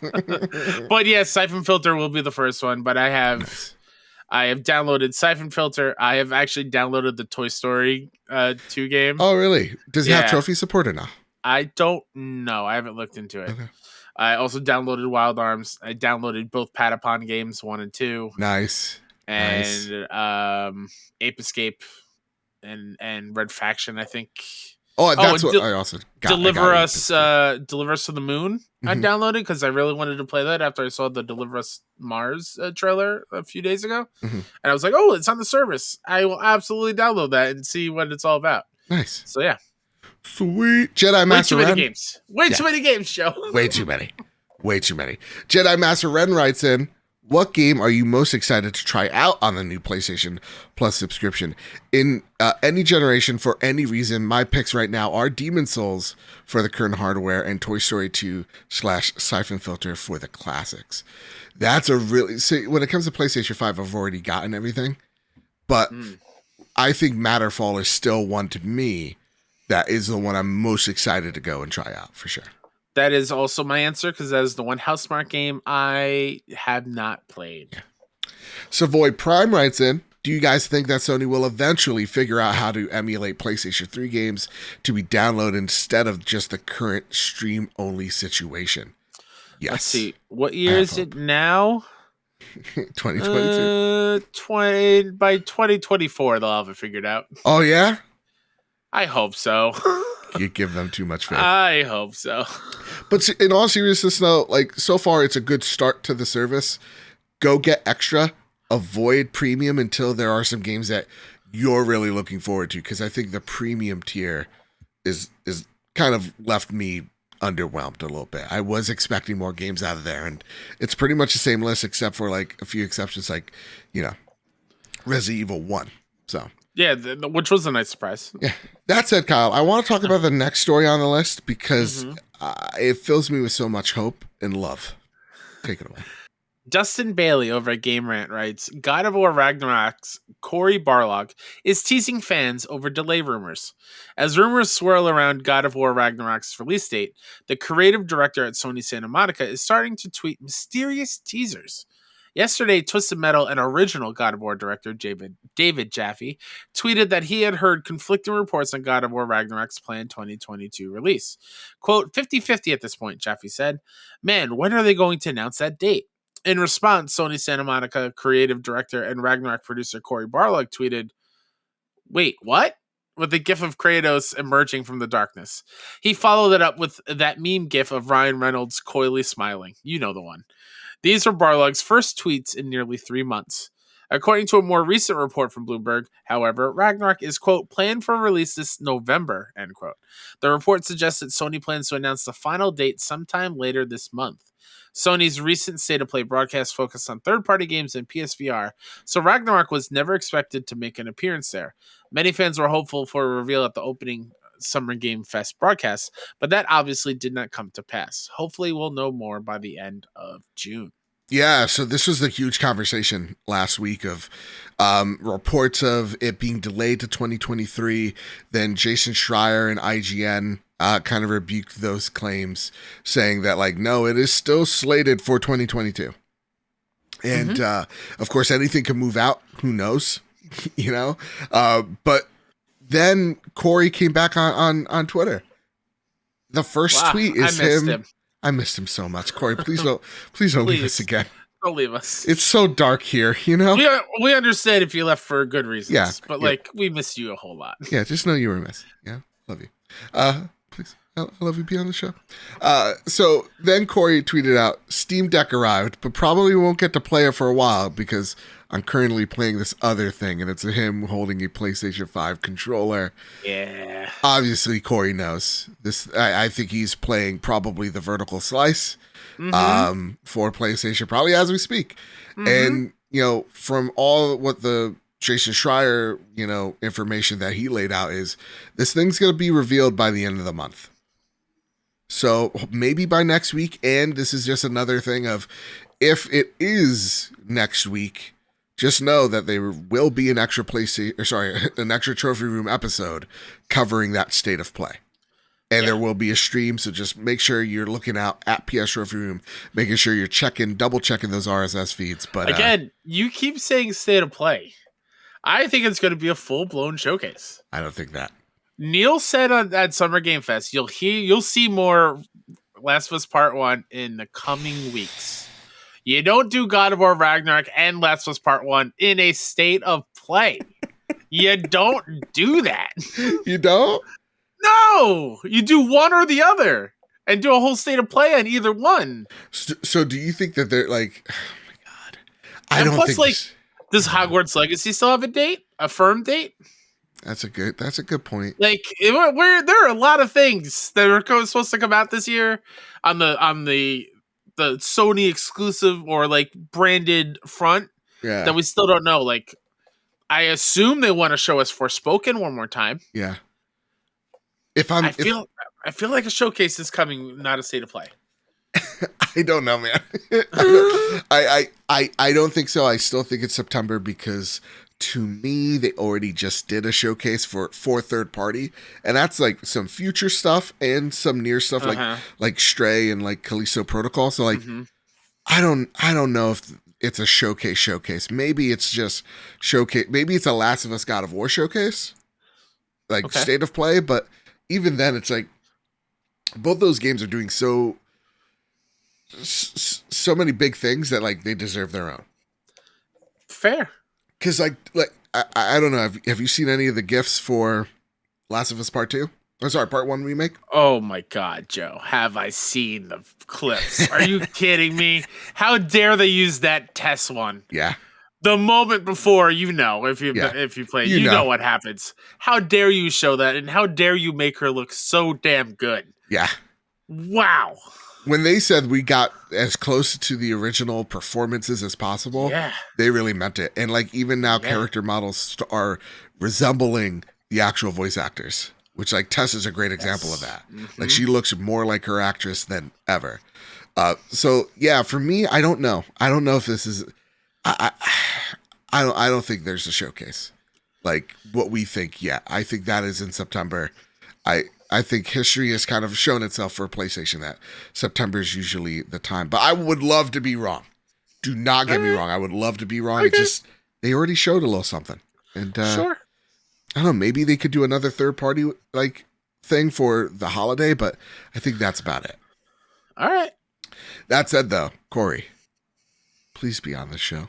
But yes, Siphon Filter will be the first one. But I have downloaded Siphon Filter. I have actually downloaded the Toy Story 2 game. Oh, really? Does it have trophy support or no? I don't know. I haven't looked into it. Okay. I also downloaded Wild Arms. I downloaded both Patapon games 1 and 2. Nice. And Ape Escape and Red Faction, I think. Oh, that's what I also got. Deliver Us to the Moon. Mm-hmm. I downloaded because I really wanted to play that after I saw the Deliver Us Mars trailer a few days ago. Mm-hmm. And I was like, oh, it's on the service. I will absolutely download that and see what it's all about. Nice. So, yeah. Sweet. Jedi Master Ren. Way too many games, Joe. Way too many. Jedi Master Ren writes in, what game are you most excited to try out on the new PlayStation Plus subscription? In any generation, for any reason, my picks right now are Demon's Souls for the current hardware and Toy Story 2 / Siphon Filter for the classics. That's a really... See, when it comes to PlayStation 5, I've already gotten everything. But I think Matterfall is still one to me that is the one I'm most excited to go and try out for sure. That is also my answer because that is the one Housemarque game I have not played. Yeah. Savoy Prime writes in, do you guys think that Sony will eventually figure out how to emulate PlayStation 3 games to be downloaded instead of just the current stream-only situation? Yes. Let's see. What year is it now? 2022. By 2024, they'll have it figured out. Oh, yeah? I hope so. You give them too much faith. I hope so. But in all seriousness, though, like so far, it's a good start to the service. Go get extra. Avoid premium until there are some games that you're really looking forward to. Because I think the premium tier is kind of left me underwhelmed a little bit. I was expecting more games out of there, and it's pretty much the same list except for like a few exceptions, like Resident Evil 1. So Yeah, which was a nice surprise. Yeah. That said, Kyle, I want to talk about the next story on the list because it fills me with so much hope and love. Take it away. Dustin Bailey over at Game Rant writes, God of War Ragnarok's Cory Barlog is teasing fans over delay rumors. As rumors swirl around God of War Ragnarok's release date, the creative director at Sony Santa Monica is starting to tweet mysterious teasers. Yesterday, Twisted Metal and original God of War director David Jaffe tweeted that he had heard conflicting reports on God of War Ragnarok's planned 2022 release. Quote, 50-50 at this point, Jaffe said. Man, when are they going to announce that date? In response, Sony Santa Monica creative director and Ragnarok producer Cory Barlog tweeted, wait, what? With a gif of Kratos emerging from the darkness. He followed it up with that meme gif of Ryan Reynolds coyly smiling. You know the one. These were Barlog's first tweets in nearly 3 months. According to a more recent report from Bloomberg, however, Ragnarok is, quote, planned for release this November, end quote. The report suggests that Sony plans to announce the final date sometime later this month. Sony's recent State of Play broadcast focused on third-party games and PSVR, so Ragnarok was never expected to make an appearance there. Many fans were hopeful for a reveal at the opening Summer Game Fest broadcast, but that obviously did not come to pass. Hopefully we'll know more by the end of June. Yeah, so this was the huge conversation last week of reports of it being delayed to 2023. Then Jason Schreier and IGN kind of rebuked those claims, saying that, like, no, it is still slated for 2022. And of course, anything can move out. Who knows? You know? But then Cory came back on Twitter. The first tweet is him. I missed him so much. Cory, please don't leave us again. Don't leave us. It's so dark here, you know? We understand if you left for good reasons. Yeah, but like, we miss you a whole lot. Yeah, just know you were missed. Yeah, love you. Please, I love you. Be on the show. So then Cory tweeted out, Steam Deck arrived, but probably won't get to play it for a while because I'm currently playing this other thing, and it's him holding a PlayStation 5 controller. Yeah. Obviously, Cory knows this. I think he's playing probably the vertical slice for PlayStation, probably as we speak. And, you know, from all what the Jason Schreier, you know, information that he laid out is this thing's going to be revealed by the end of the month. So maybe by next week. And this is just another thing of if it is next week, just know that there will be an extra an extra Trophy Room episode covering that State of Play. And there will be a stream, so just make sure you're looking out at PS Trophy Room, making sure you're double checking those RSS feeds. But again, you keep saying State of Play. I think it's going to be a full-blown showcase. I don't think that. Neil said at Summer Game Fest, you'll see more Last of Us Part 1 in the coming weeks. You don't do God of War Ragnarok and Last of Us Part 1 in a State of Play. You don't do that. You don't? No! You do one or the other and do a whole State of Play on either one. So do you think that they're like, oh my God. I don't think does Hogwarts Legacy still have a date? A firm date? That's a good point. Like, there are a lot of things that are supposed to come out this year on the Sony exclusive or like branded front that we still don't know. Like, I assume they want to show us Forspoken one more time. Yeah. I feel like a showcase is coming, not a State of Play. I don't know, man. I don't think so. I still think it's September because to me, they already just did a showcase for third party, and that's like some future stuff and some near stuff like Stray and like Callisto Protocol. So like, I don't know if it's a showcase. Maybe it's just showcase. Maybe it's a Last of Us God of War showcase, like State of Play. But even then, it's like both those games are doing so many big things that like they deserve their own. Fair. Because like I don't know. Have you seen any of the GIFs for Last of Us Part 2? Oh, sorry, Part 1 remake? Oh my God, Joe. Have I seen the clips? Are you kidding me? How dare they use that test one? Yeah. The moment before, if you play, you know what happens. How dare you show that, and how dare you make her look so damn good? Yeah. Wow. When they said we got as close to the original performances as possible, Yeah. they really meant it. And like even now, Yeah. character models are resembling the actual voice actors, which like Tess is a great example of that. Mm-hmm. Like she looks more like her actress than ever. So yeah, for me, I don't know. I don't know if this is. I don't think there's a showcase like what we think yet. I think that is in September. I think history has kind of shown itself for PlayStation that September is usually the time. But I would love to be wrong. Do not get me wrong. I would love to be wrong. Okay. It's just they already showed a little something, and Sure. I don't know. Maybe they could do another third party like thing for the holiday, but I think that's about it. All right. That said, though, Corey, please be on the show.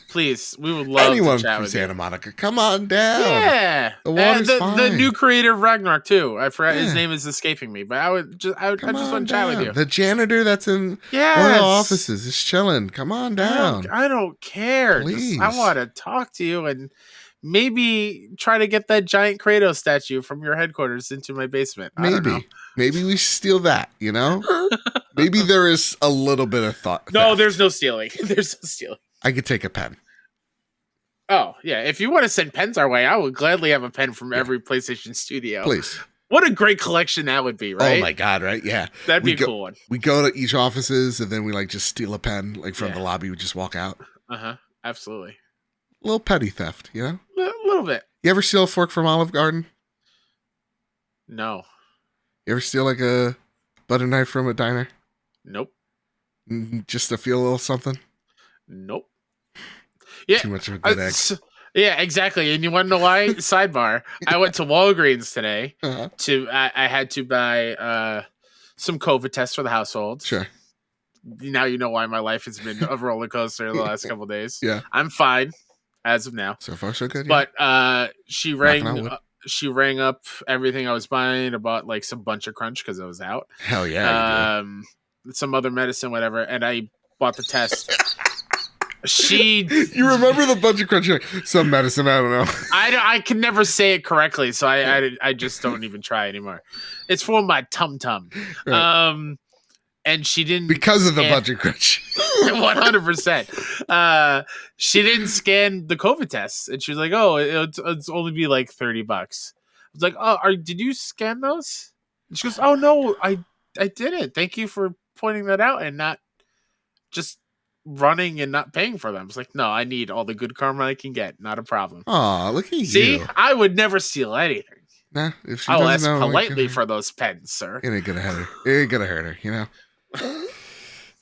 Please, we would love Anyone to chat from with Santa you. Monica, come on down. Yeah, The water's and fine. the new creator of Ragnarok too. I forgot his Yeah. name is escaping me, but I just want to chat down. with you. The janitor that's in Yes. one of the offices is chilling. Come on down. I don't care. Please. I want to talk to you and maybe try to get that giant Kratos statue from your headquarters into my basement. I don't know. Maybe we steal that, you know? Maybe there is a little bit of thought. No, theft. there's no stealing. There's no stealing. I could take a pen. Oh, yeah. If you want to send pens our way, I would gladly have a pen from every PlayStation studio. Please. What a great collection that would be, right? Oh my God, right? Yeah. That'd be We a go- cool one. We go to each offices and then we like just steal a pen like from Yeah. the lobby. We just walk out. Uh-huh. Absolutely. A little petty theft, you know? A little bit. You ever steal a fork from Olive Garden? No. You ever steal like a butter knife from a diner? Nope. Just to feel a little something? Nope. Yeah. Too much of a good egg. Yeah, exactly. And you want to know why? Sidebar. I went to Walgreens today Uh-huh. I had to buy some COVID tests for the household. Sure. Now you know why my life has been a roller coaster the last couple of days. Yeah. I'm fine as of now. So far, so good. Yeah. But she Knocking on wood. rang up everything I was buying. I bought like some Bunch of Crunch because I was out. Hell yeah. Some other medicine, whatever, and I bought the test. You You remember the Bunch of Crunch? You're like, some medicine, I don't know. I can never say it correctly, so I just don't even try anymore. It's for my tum tum. Right. And she didn't Because of the Bunch of Crunch. 100%. She didn't scan the COVID tests, and she was like, "Oh, it's only be like $30." I was like, "Oh, did you scan those?" And she goes, "Oh no, I didn't. Thank you for pointing that out and not just running and not paying for them." It's like, no, I need all the good karma I can get. Not a problem. Aw, look at you. See, I would never steal anything. Nah, if she I'll doesn't ask know, politely for those pens, sir. It ain't gonna hurt her. It ain't gonna hurt her, you know?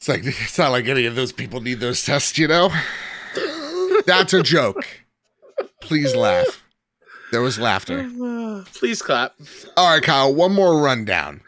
It's not like any of those people need those tests, you know? That's a joke. Please laugh. There was laughter. Please clap. All right, Kyle, one more rundown.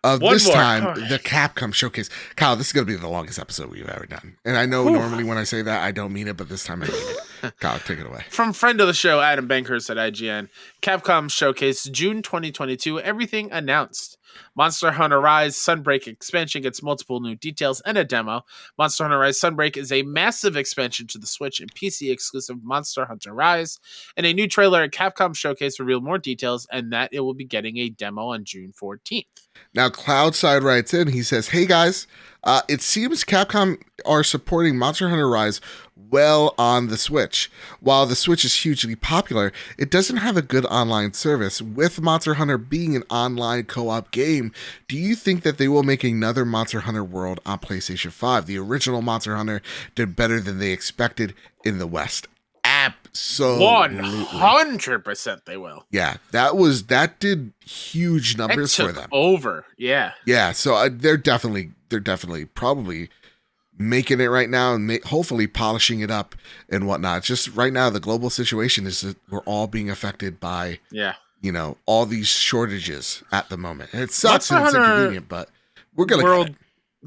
One This more. time, All right. the Capcom showcase. Kyle, this is going to be the longest episode we've ever done. And I know normally when I say that, I don't mean it, but this time I mean it. Kyle, take it away. From friend of the show, Adam Bankhurst at IGN, Capcom Showcase June 2022, everything announced. Monster Hunter Rise Sunbreak expansion gets multiple new details and a demo. Monster Hunter Rise Sunbreak is a massive expansion to the Switch and PC exclusive Monster Hunter Rise. And a new trailer at Capcom Showcase revealed more details and that it will be getting a demo on June 14th. Now, Cloudside writes in, he says, "Hey guys, it seems Capcom are supporting Monster Hunter Rise well on the Switch. While the Switch is hugely popular, it doesn't have a good online service. With Monster Hunter being an online co-op game, do you think that they will make another Monster Hunter World on PlayStation 5? The original Monster Hunter did better than they expected in the West." Absolutely. 100% they will. Yeah, that did huge numbers for them. Over. Yeah. Yeah, so they're definitely probably making it right now and hopefully polishing it up and whatnot. It's just right now the global situation is that we're all being affected by all these shortages at the moment. And it sucks and it's inconvenient, but we're gonna get it.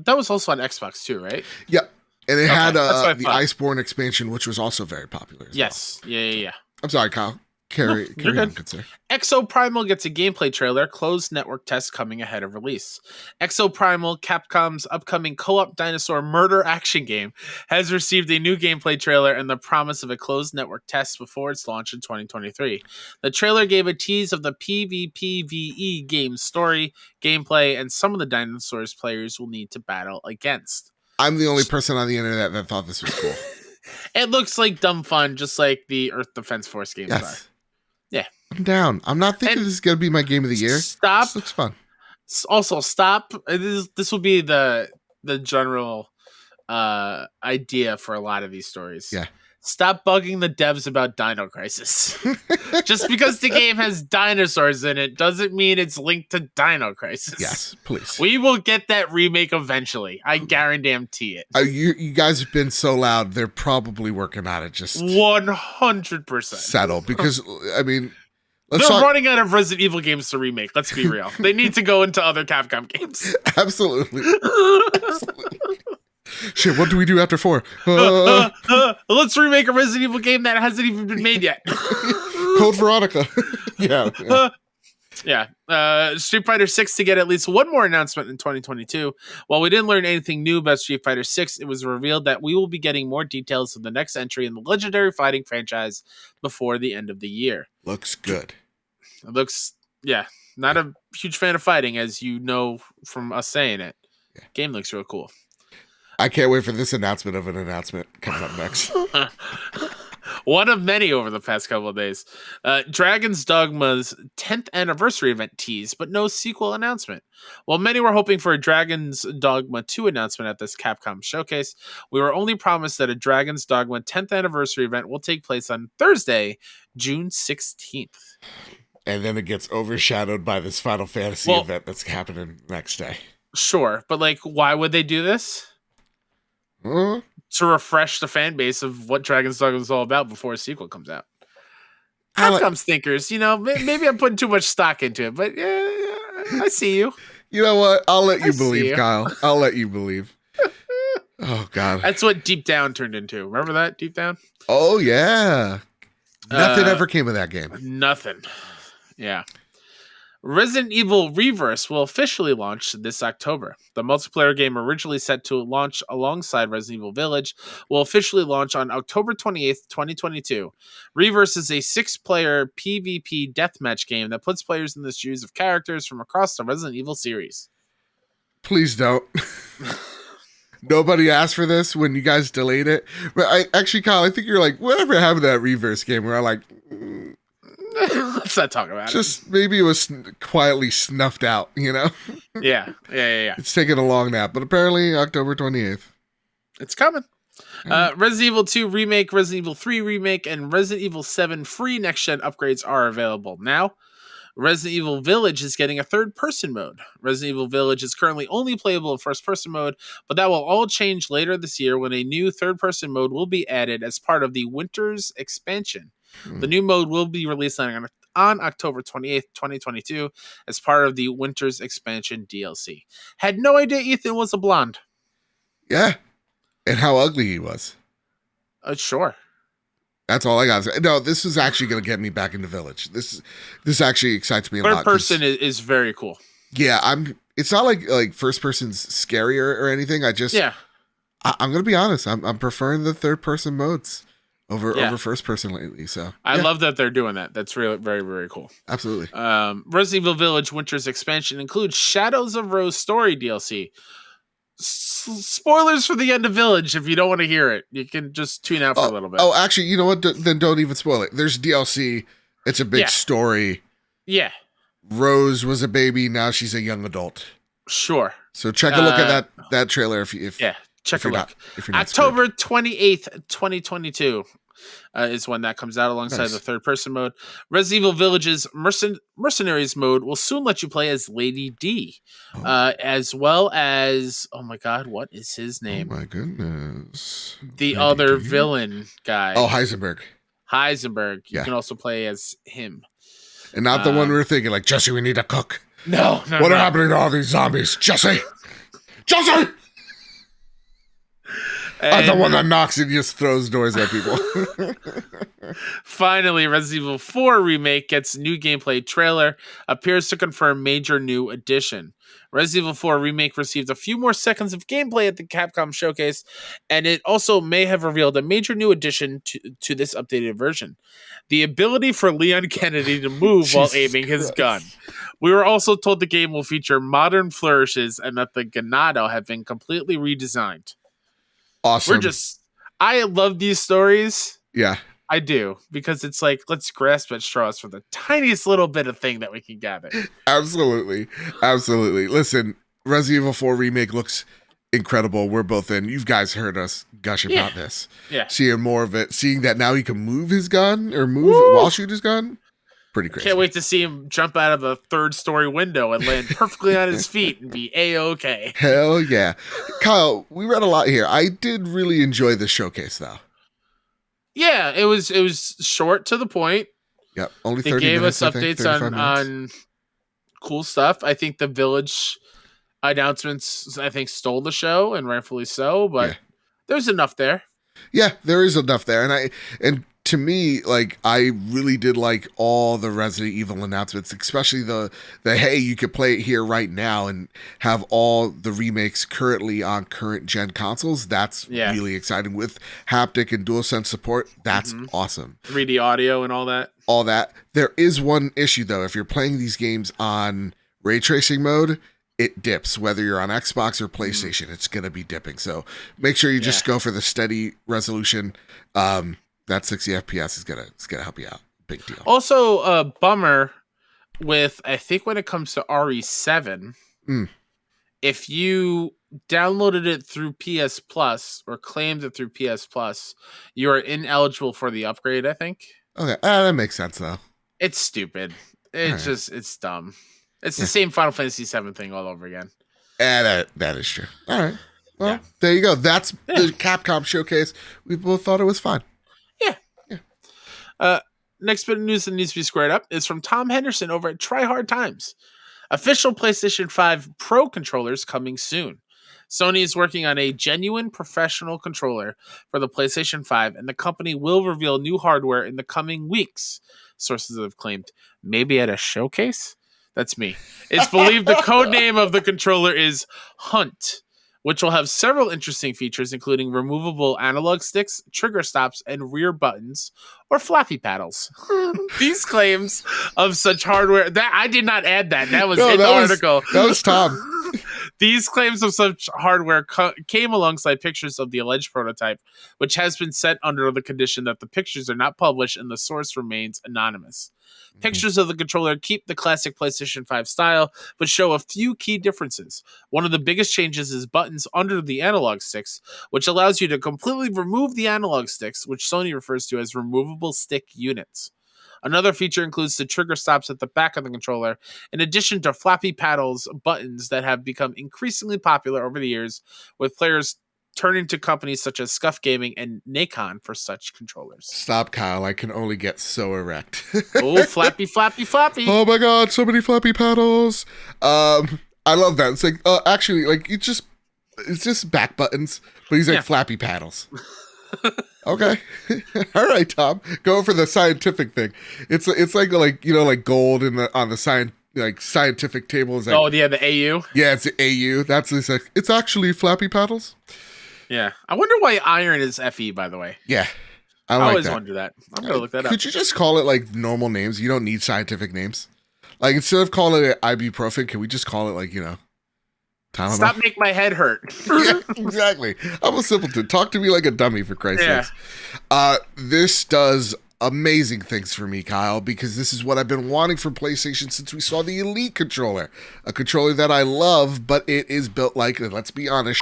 That was also on Xbox too, right? Yep. And it had that's what I the thought. Iceborne expansion, which was also very popular. Yes. Well. Yeah. I'm sorry, Kyle. Carry You're on, good. good sir. Exoprimal gets a gameplay trailer, closed network test coming ahead of release. Exoprimal, Capcom's upcoming co-op dinosaur murder action game, has received a new gameplay trailer and the promise of a closed network test before its launch in 2023. The trailer gave a tease of the PvPvE game's story, gameplay, and some of the dinosaurs players will need to battle against. I'm the only person on the internet that thought this was cool. It looks like dumb fun, just like the Earth Defense Force games are. Yeah. I'm down. I'm not thinking this is going to be my game of the year. Stop. This looks fun. Also, stop. This will be the general idea for a lot of these stories. Yeah. Stop bugging the devs about Dino Crisis. Just because the game has dinosaurs in it doesn't mean it's linked to Dino Crisis. Yes, please. We will get that remake eventually. I guarantee it. You guys have been so loud. They're probably working on it. Just 100% settle, because I mean, they're running out of Resident Evil games to remake. Let's be real. They need to go into other Capcom games. Absolutely. Shit, what do we do after 4? Let's remake a Resident Evil game that hasn't even been made yet. Code Veronica. Yeah. Street Fighter 6 to get at least one more announcement in 2022. While we didn't learn anything new about Street Fighter 6, it was revealed that we will be getting more details of the next entry in the legendary fighting franchise before the end of the year. Looks good. It looks, not a huge fan of fighting, as you know from us saying it. Yeah. Game looks real cool. I can't wait for this announcement of an announcement coming up next. One of many over the past couple of days. Dragon's Dogma's 10th anniversary event tease, but no sequel announcement. While many were hoping for a Dragon's Dogma 2 announcement at this Capcom showcase, we were only promised that a Dragon's Dogma 10th anniversary event will take place on Thursday, June 16th. And then it gets overshadowed by this Final Fantasy event that's happening next day. Sure, but why would they do this? To refresh the fan base of what Dragon's Dogma is all about before a sequel comes out. Capcom's thinkers, maybe I'm putting too much stock into it, but I see you. You know what? I'll let you believe, Kyle. I'll let you believe. Oh, God. That's what Deep Down turned into. Remember that, Deep Down? Oh, yeah. Nothing ever came of that game. Nothing. Yeah. Resident Evil Reverse will officially launch this October. The multiplayer game, originally set to launch alongside Resident Evil Village, will officially launch on October 28th, 2022. Reverse is a 6-player PvP deathmatch game that puts players in the shoes of characters from across the Resident Evil series. Please don't. Nobody asked for this when you guys delayed it. But Kyle, I think you're like, whatever happened to that Reverse game? Where I like... Let's not talk about it. Just maybe it was quietly snuffed out, Yeah. It's taking a long nap, but apparently October 28th. It's coming. Resident Evil 2 Remake, Resident Evil 3 Remake, and Resident Evil 7 free next-gen upgrades are available now. Resident Evil Village is getting a third-person mode. Resident Evil Village is currently only playable in first-person mode, but that will all change later this year when a new third-person mode will be added as part of the Winter's expansion. The new mode will be released on October 28th, 2022 as part of the Winter's Expansion DLC. Had no idea Ethan was a blonde. Yeah. And how ugly he was. Sure. That's all I got to say. No, this is actually going to get me back into Village. This actually excites me a lot. Third person is very cool. Yeah, it's not like first person's scarier or anything. I'm going to be honest. I'm preferring the third person modes over first person lately. So I love that they're doing that. That's really very, very cool. Absolutely. Resident Evil Village Winter's Expansion includes Shadows of Rose story DLC. Spoilers for the end of Village. If you don't want to hear it, you can just tune out for a little bit. Oh, actually, you know what? Then don't even spoil it. There's DLC. It's a big story. Yeah. Rose was a baby. Now she's a young adult. Sure. So check a look at that trailer if check a look. October 28th, 2022 is when that comes out alongside the third person mode. Resident Evil Village's Mercenaries mode will soon let you play as Lady D, as well as, oh my God, what is his name? Oh my goodness. The Lady other D? Villain guy. Oh, Heisenberg. You can also play as him. And not the one we were thinking, like, Jesse, we need a cook. No. What are happening to all these zombies? Jesse! I'm the one that knocks and just throws doors at people. Finally, Resident Evil 4 Remake gets new gameplay trailer, appears to confirm major new addition. Resident Evil 4 Remake received a few more seconds of gameplay at the Capcom showcase, and it also may have revealed a major new addition to this updated version. The ability for Leon Kennedy to move while aiming his gun. We were also told the game will feature modern flourishes and that the Ganado have been completely redesigned. Awesome. I love these stories. Yeah. I do, because it's like, let's grasp at straws for the tiniest little bit of thing that we can gather. Absolutely. Listen, Resident Evil 4 Remake looks incredible. We're both in. You guys heard us gush about this. Yeah. Seeing more of it, seeing that now he can move his gun or move while shoot his gun. Pretty crazy. Can't wait to see him jump out of a 3rd-story window and land perfectly on his feet and be A-okay. Hell yeah. Kyle, we read a lot here. I did really enjoy the showcase, though. Yeah, it was short to the point. Yep, only 30 minutes. They gave minutes, us updates on cool stuff. I think the Village announcements, stole the show, and rightfully so, but there's enough there. Yeah, there is enough there. And to me, like, I really did like all the Resident Evil announcements, especially the hey, you could play it here right now and have all the remakes currently on current gen consoles. That's really exciting with haptic and DualSense support. That's awesome. 3D audio and all that. All that. There is one issue though. If you're playing these games on ray tracing mode, it dips. Whether you're on Xbox or PlayStation, it's gonna be dipping. So make sure you just go for the steady resolution. That 60 FPS is gonna help you out. Big deal. Also, a bummer with, I think when it comes to RE7, if you downloaded it through PS Plus or claimed it through PS Plus, you are ineligible for the upgrade, I think. Okay, that makes sense though. It's stupid. It's dumb. It's the same Final Fantasy VII thing all over again. That is true. All right. Well, there you go. That's the Capcom showcase. We both thought it was fun. Next bit of news that needs to be squared up is from Tom Henderson over at Try Hard Times. Official PlayStation 5 Pro controllers coming soon. Sony is working on a genuine professional controller for the PlayStation 5, and the company will reveal new hardware in the coming weeks. Sources have claimed, maybe at a showcase? That's me. It's believed the code name of the controller is Hunt, which will have several interesting features, including removable analog sticks, trigger stops, and rear buttons, or floppy paddles. These claims of such hardware... that I did not add that. That was in the article. That was Tom. These claims of such hardware came alongside pictures of the alleged prototype, which has been set under the condition that the pictures are not published and the source remains anonymous. Pictures of the controller keep the classic PlayStation 5 style, but show a few key differences. One of the biggest changes is buttons under the analog sticks, which allows you to completely remove the analog sticks, which Sony refers to as removable stick units. Another feature includes the trigger stops at the back of the controller, in addition to floppy paddles buttons that have become increasingly popular over the years, with players turning to companies such as Scuf Gaming and Nacon for such controllers. Stop, Kyle. I can only get so erect. Oh, flappy, flappy, flappy. Oh my god, so many floppy paddles. I love that. It's like, actually, like, it's just back buttons, but he's like flappy paddles. Okay. All right, Tom. Go for the scientific thing. It's like you know, like gold on the scientific table is like, the AU. Yeah, it's the AU. It's actually flappy paddles. Yeah. I wonder why iron is FE, by the way. Yeah. I always wonder that. I'm going to look that up. Could you just call it like normal names? You don't need scientific names. Like, instead of calling it ibuprofen, can we just call it like, you know, Tylenol? Stop making my head hurt. Yeah, exactly. I'm a simpleton. Talk to me like a dummy, for Christ's sakes. This does amazing things for me, Kyle, because this is what I've been wanting from PlayStation since we saw the Elite controller. A controller that I love, but it is built like, let's be honest,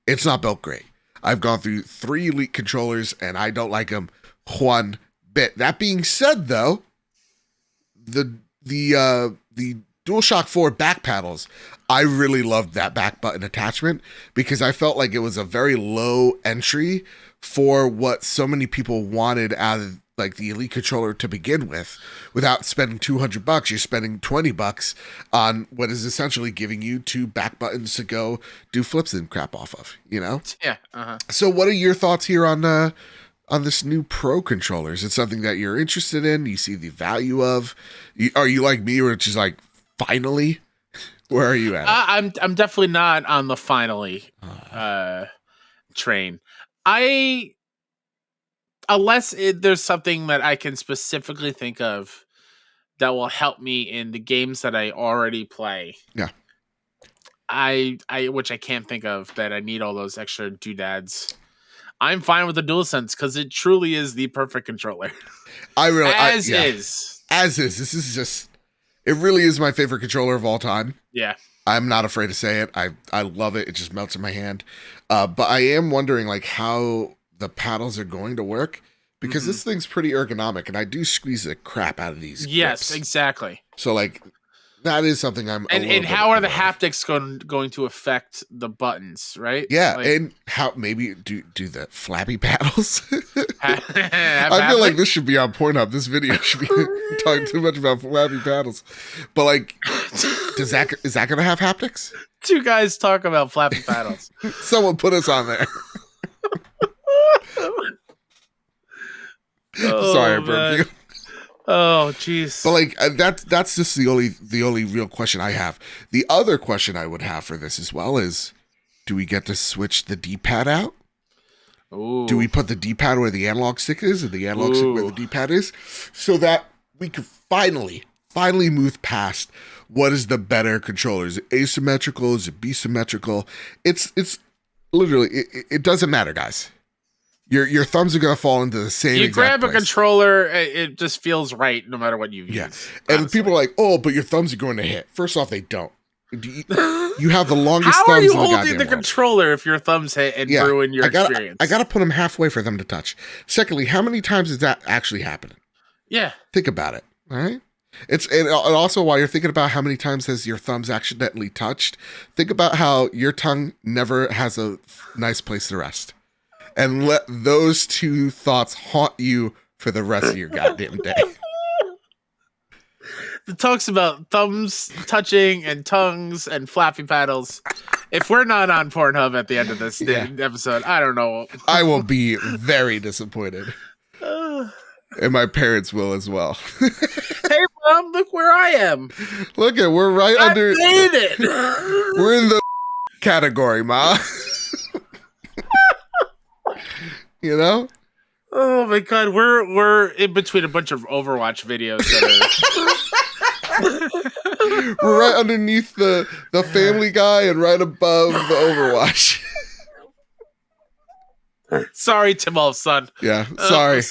it's not built great. I've gone through 3 Elite controllers, and I don't like them one bit. That being said, though, the DualShock 4 back paddles, I really loved that back button attachment because I felt like it was a very low entry for what so many people wanted out of like the Elite controller to begin with, without spending $200. You're spending $20 on what is essentially giving you 2 back buttons to go do flips and crap off of, you know? Yeah. So what are your thoughts here on this new Pro controller? Is it something that you're interested in? You see the value of? Are you like me, where it's just like, finally? Where are you at? I'm definitely not on the finally train. Unless there's something that I can specifically think of that will help me in the games that I already play. Yeah. Which I can't think of, that I need all those extra doodads. I'm fine with the DualSense because it truly is the perfect controller. As is. This is just. It really is my favorite controller of all time. Yeah. I'm not afraid to say it. I love it. It just melts in my hand. But I am wondering like how the paddles are going to work, because this thing's pretty ergonomic and I do squeeze the crap out of these. Yes, grips. Exactly. So like that is something I'm and how are the haptics going to affect the buttons, right? Yeah, like, and how maybe do the flappy paddles? I feel like this should be on Pornhub. This video should be talking too much about flappy paddles. But like, is that going to have haptics? 2 guys talk about flappy paddles. Someone put us on there. Sorry, I broke you. Oh, jeez. But like that's just the only real question I have. The other question I would have for this as well is, do we get to switch the D-pad out? Ooh. Do we put the D-pad where the analog stick is and the analog stick where the D-pad is, so that we could finally move past what is the better controller? Is it asymmetrical? Is it bisymmetrical? It's literally it doesn't matter, guys. Your thumbs are gonna fall into the same. You grab a controller, it just feels right no matter what you use. Yeah, and people are like, "Oh, but your thumbs are going to hit." First off, they don't. You have the longest How thumbs are you in the holding the world. controller if your thumbs hit and ruin your experience? I gotta put them halfway for them to touch. Secondly, how many times is that actually happening? Yeah, think about it. All right. And also, while you're thinking about how many times has your thumbs accidentally touched, think about how your tongue never has a nice place to rest. And let those 2 thoughts haunt you for the rest of your goddamn day. It talks about thumbs touching and tongues and flappy paddles. If we're not on Pornhub at the end of this episode, I don't know. I will be very disappointed. And my parents will as well. Hey, Mom, look where I am. Look at, we're right under. I made it. We're in the category, Ma. You know? Oh my God, we're in between a bunch of Overwatch videos that are. We're right underneath the Family Guy and right above the Overwatch. Sorry, Timol's son. Yeah, sorry.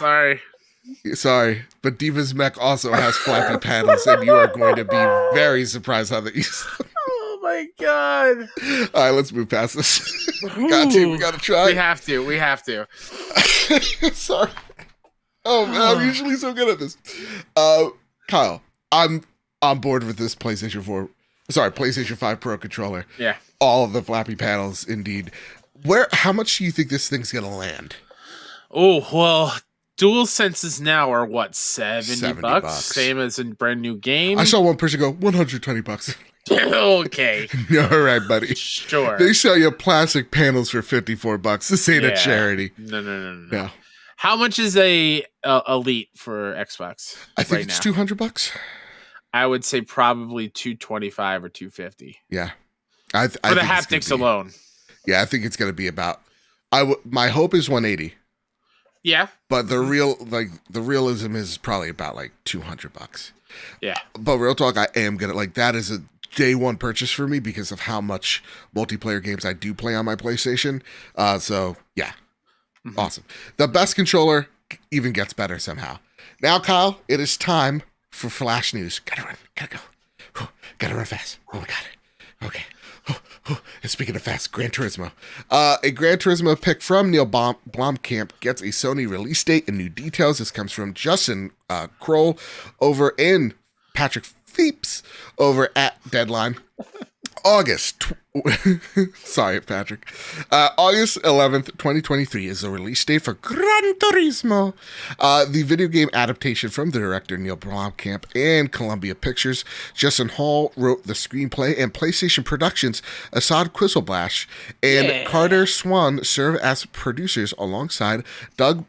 Sorry. But Diva's Mech also has flappy paddles, and you are going to be very surprised how they use them. Oh my God. All right, let's move past this. We gotta try. We have to. Sorry. Oh man, I'm usually so good at this. Kyle, I'm on board with this PlayStation 5 Pro controller. Yeah. All of the flappy paddles, indeed. How much do you think this thing's gonna land? Oh, well, DualSenses now are what, $70? $70. Same as in brand new game. I saw one person go $120. Okay. All right, buddy. Sure. They sell you plastic panels for $54. This ain't a charity. No. Yeah. How much is a Elite for Xbox? I think it's $200. I would say probably $225 or $250. Yeah. For the haptics alone. Yeah, I think it's going to be about. My hope is $180. Yeah. But the realism is probably about like $200. Yeah. But real talk, I am gonna that is a day one purchase for me because of how much multiplayer games I do play on my PlayStation. So yeah. Awesome. The best controller even gets better somehow. Now, Kyle, it is time for Flash News. Gotta run. Gotta go. Gotta run fast. Oh my God. Okay. And speaking of fast, Gran Turismo. A Gran Turismo pick from Neil Blomkamp gets a Sony release date and new details. This comes from Justin Kroll over in Patrick Feeps over at Deadline. August Sorry, Patrick. August 11th, 2023 is the release date for Gran Turismo, the video game adaptation from the director Neil Blomkamp and Columbia Pictures. Justin Hall wrote the screenplay, and PlayStation Productions Assad Quisselbash and Carter Swan serve as producers alongside Doug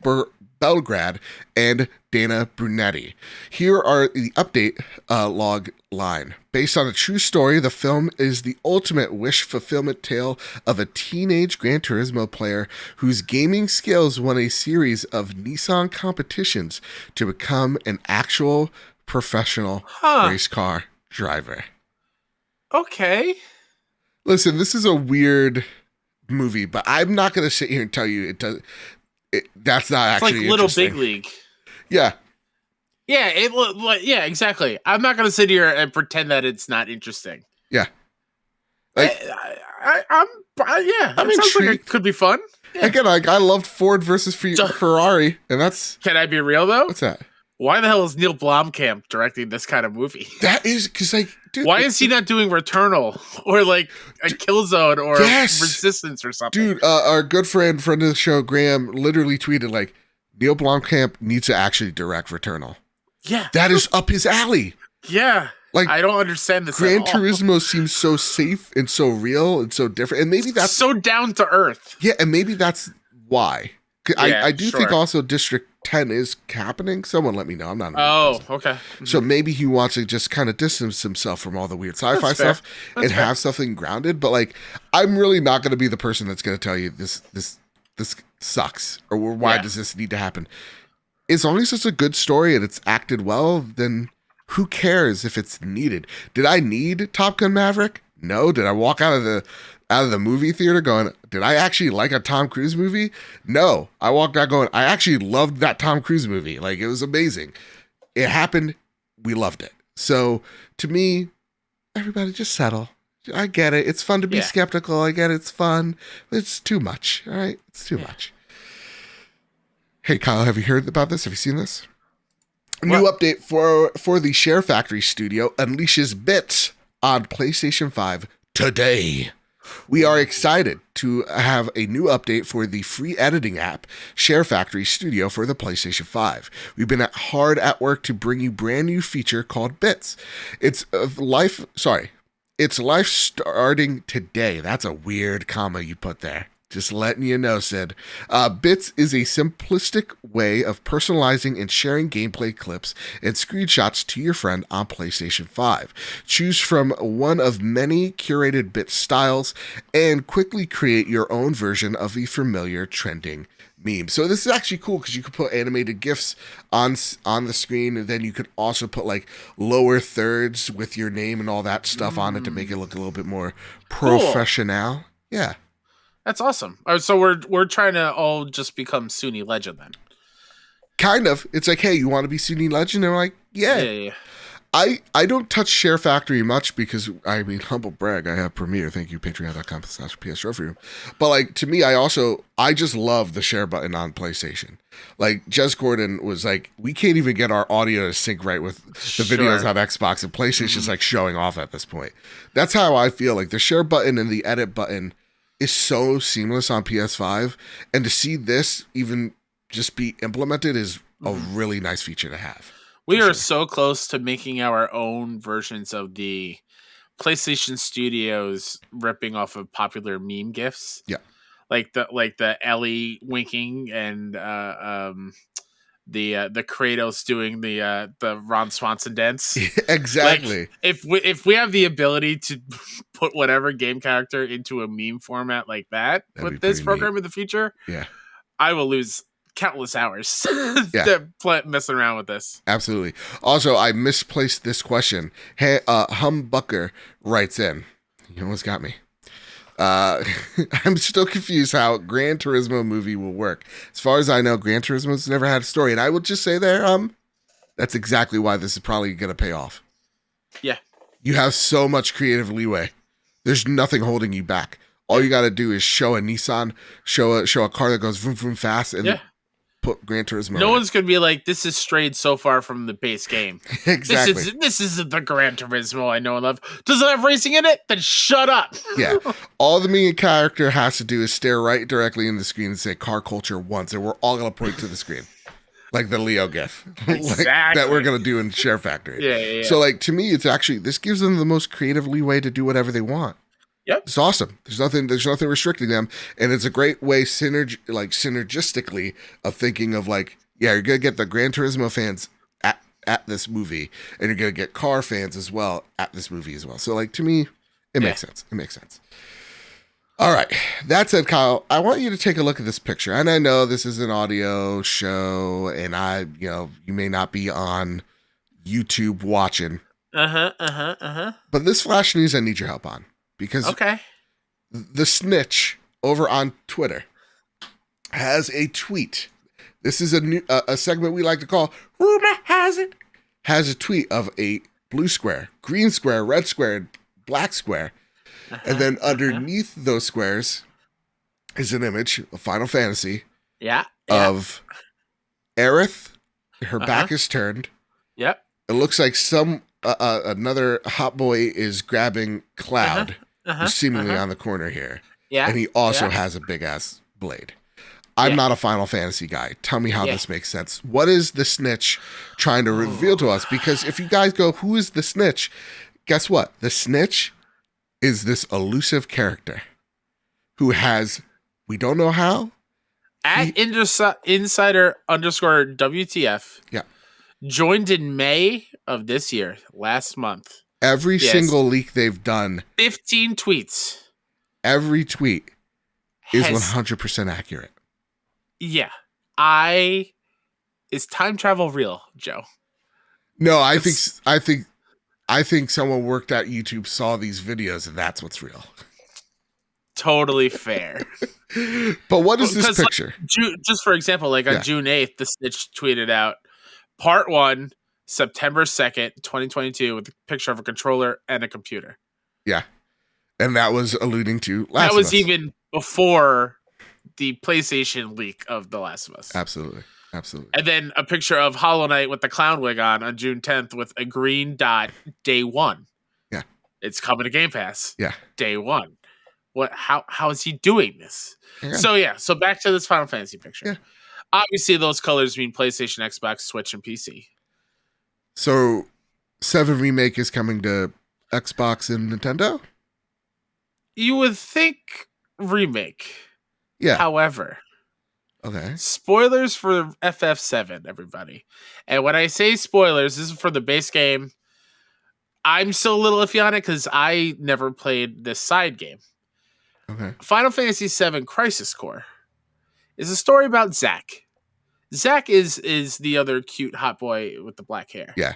Belgrad and Dana Brunetti. Here are the update log line. Based on a true story, the film is the ultimate wish fulfillment tale of a teenage Gran Turismo player whose gaming skills won a series of Nissan competitions to become an actual professional race car driver. Okay. Listen, this is a weird movie, but I'm not going to sit here and tell you that's not it's actually like Little Big League. Yeah. Yeah, yeah, exactly. I'm not going to sit here and pretend that it's not interesting. Yeah. Like, I'm intrigued. Like it could be fun. Yeah. Again, like I loved Ford versus Ferrari, and that's. Can I be real though? What's that? Why the hell is Neil Blomkamp directing this kind of movie? That is because, like, dude, why is he not doing Returnal or like a Killzone or Resistance or something? Dude, our good friend of the show, Graham, literally tweeted like, Neil Blomkamp needs to actually direct Returnal. Yeah, that is up his alley. Yeah, like I don't understand this. Gran Turismo seems so safe and so real and so different, and maybe that's so down to earth. Yeah, and maybe that's why. I do think also District 10 is happening. Someone let me know. I'm not. Okay. Mm-hmm. So maybe he wants to just kind of distance himself from all the weird sci-fi stuff and have something grounded. But like, I'm really not going to be the person that's going to tell you this sucks or why does this need to happen. As long as it's a good story and it's acted well, then who cares if it's needed? Did I need Top Gun Maverick? No. Did I walk out of the movie theater going, did I actually like a Tom Cruise movie? No. I walked out going, I actually loved that Tom Cruise movie. Like, it was amazing. It happened. We loved it. So to me, everybody just settle. I get it. It's fun to be skeptical. I get it. It's fun. It's too much. All right. It's too much. Hey, Kyle, have you heard about this? Have you seen this? New update for the Share Factory studio unleashes bits on PlayStation 5 today. We are excited to have a new update for the free editing app Share Factory Studio for the PlayStation 5. We've been hard at work to bring you brand new feature called Bits. It's life starting today. That's a weird comma you put there. Just letting you know, Sid. Bits is a simplistic way of personalizing and sharing gameplay clips and screenshots to your friend on PlayStation 5. Choose from one of many curated Bits styles and quickly create your own version of the familiar trending meme. So this is actually cool because you could put animated GIFs on the screen, and then you could also put like lower thirds with your name and all that stuff on it to make it look a little bit more professional. Cool. Yeah. That's awesome. So we're trying to all just become Sunni Legend then. Kind of. It's like, hey, you want to be Sunni Legend? And we're like, yeah. I don't touch Share Factory much because, I mean, humble brag, I have Premiere. Thank you, patreon.com/PS Trophy Room. But like, to me, I just love the share button on PlayStation. Like, Jez Gordon was like, we can't even get our audio to sync right with the videos on Xbox, and PlayStation's like showing off at this point. That's how I feel. Like, the share button and the edit button is so seamless on PS5, and to see this even just be implemented is a really nice feature to have. We are so close to making our own versions of the PlayStation Studios ripping off of popular meme GIFs. Yeah. Like the Ellie winking and the Kratos doing the Ron Swanson dance. Exactly. Like, if we have the ability to put whatever game character into a meme format like that with this program in the future, I will lose countless hours messing around with this. Absolutely. Also, I misplaced this question. Hey, Humbucker writes in. You almost got me. I'm still confused how Gran Turismo movie will work. As far as I know, Gran Turismo's never had a story, and I would just say there, that's exactly why this is probably going to pay off. Yeah. You have so much creative leeway. There's nothing holding you back. All you got to do is show a Nissan, show a car that goes vroom vroom fast, and put Gran Turismo. No one's gonna be like, this is strayed so far from the base game. Exactly. This isn't the Gran Turismo I know and love. Does it have racing in it? Then shut up. Yeah. All the main character has to do is stare right directly in the screen and say car culture once, and we're all gonna point to the screen. Like the Leo gif. Exactly. Like, that we're gonna do in Share Factory. Yeah. So like to me, it's actually this gives them the most creative leeway to do whatever they want. Yep. It's awesome. There's nothing restricting them. And it's a great way synergistically of thinking of like, yeah, you're gonna get the Gran Turismo fans at this movie, and you're gonna get car fans as well at this movie as well. So like to me, it makes sense. It makes sense. All right. That said, Kyle, I want you to take a look at this picture. And I know this is an audio show, and you may not be on YouTube watching. But this flash news I need your help on. Because the snitch over on Twitter has a tweet. This is a segment we like to call Rumor Has It. Has a tweet of a blue square, green square, red square, and black square. And then underneath those squares is an image of Final Fantasy of Aerith. Her back is turned. Yep. It looks like another hot boy is grabbing Cloud, who's seemingly on the corner here. Yeah. And he also has a big ass blade. I'm not a Final Fantasy guy. Tell me how this makes sense. What is the snitch trying to reveal to us? Because if you guys go, who is the snitch? Guess what? The snitch is this elusive character who has, we don't know how. At insider underscore WTF. Yeah. Joined in May of this year, last month. Every single leak they've done. 15 tweets. Every tweet is 100% accurate. Yeah. Is time travel real, Joe? No, I think someone worked at YouTube, saw these videos, and that's what's real. Totally fair. But what is this picture? Like, just for example, like on June 8th, the snitch tweeted out part 1, September 2nd, 2022, with a picture of a controller and a computer. Yeah. And that was alluding to Last of Us. That was even before the PlayStation leak of The Last of Us. Absolutely. And then a picture of Hollow Knight with the clown wig on June 10th with a green dot day 1. Yeah. It's coming to Game Pass. Yeah. Day 1. What? How is he doing this? Yeah. So back to this Final Fantasy picture. Yeah. Obviously, those colors mean PlayStation, Xbox, Switch, and PC. So 7 Remake is coming to Xbox and Nintendo? You would think Remake. Yeah. However... Okay. Spoilers for FF7, everybody. And when I say spoilers, this is for the base game. I'm still a little iffy on it because I never played this side game. Okay. Final Fantasy VII Crisis Core is a story about Zack. Zack is the other cute hot boy with the black hair. Yeah.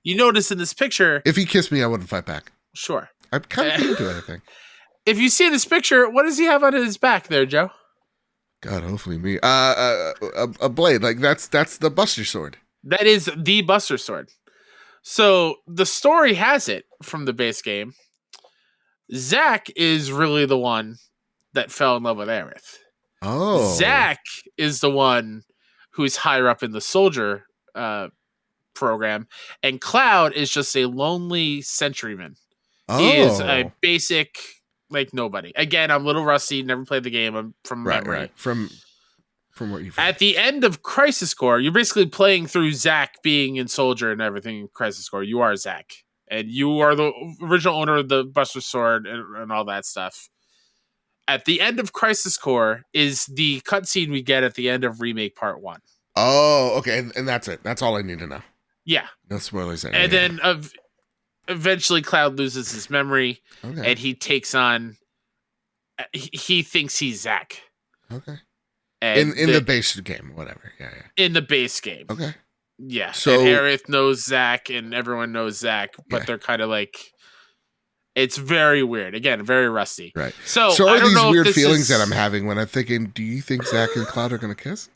You notice in this picture... If he kissed me, I wouldn't fight back. Sure. I'm kind of into it, I think. If you see this picture, what does he have on his back there, Joe? God, hopefully me. A blade. Like that's the Buster Sword. That is the Buster Sword. So the story has it from the base game. Zack is really the one that fell in love with Aerith. Oh. Zack is the one who's higher up in the soldier program. And Cloud is just a lonely sentryman. Oh. He is a basic... like nobody. Again, I'm a little rusty. Never played the game. I'm from memory. Right. From what you've At the end of Crisis Core, you're basically playing through Zack being in Soldier and everything in Crisis Core. You are Zack. And you are the original owner of the Buster Sword and all that stuff. At the end of Crisis Core is the cutscene we get at the end of Remake Part 1. Oh, okay. And that's it. That's all I need to know. Yeah. No spoilers. And then eventually Cloud loses his memory and he takes on... He thinks he's Zack. Okay. And in the base game, whatever. Yeah. In the base game. Okay. Yeah. So and Aerith knows Zack and everyone knows Zack, but they're kind of like... It's very weird. Again, very rusty. Right. So are these weird feelings that I'm having when I'm thinking, do you think Zack and Cloud are going to kiss?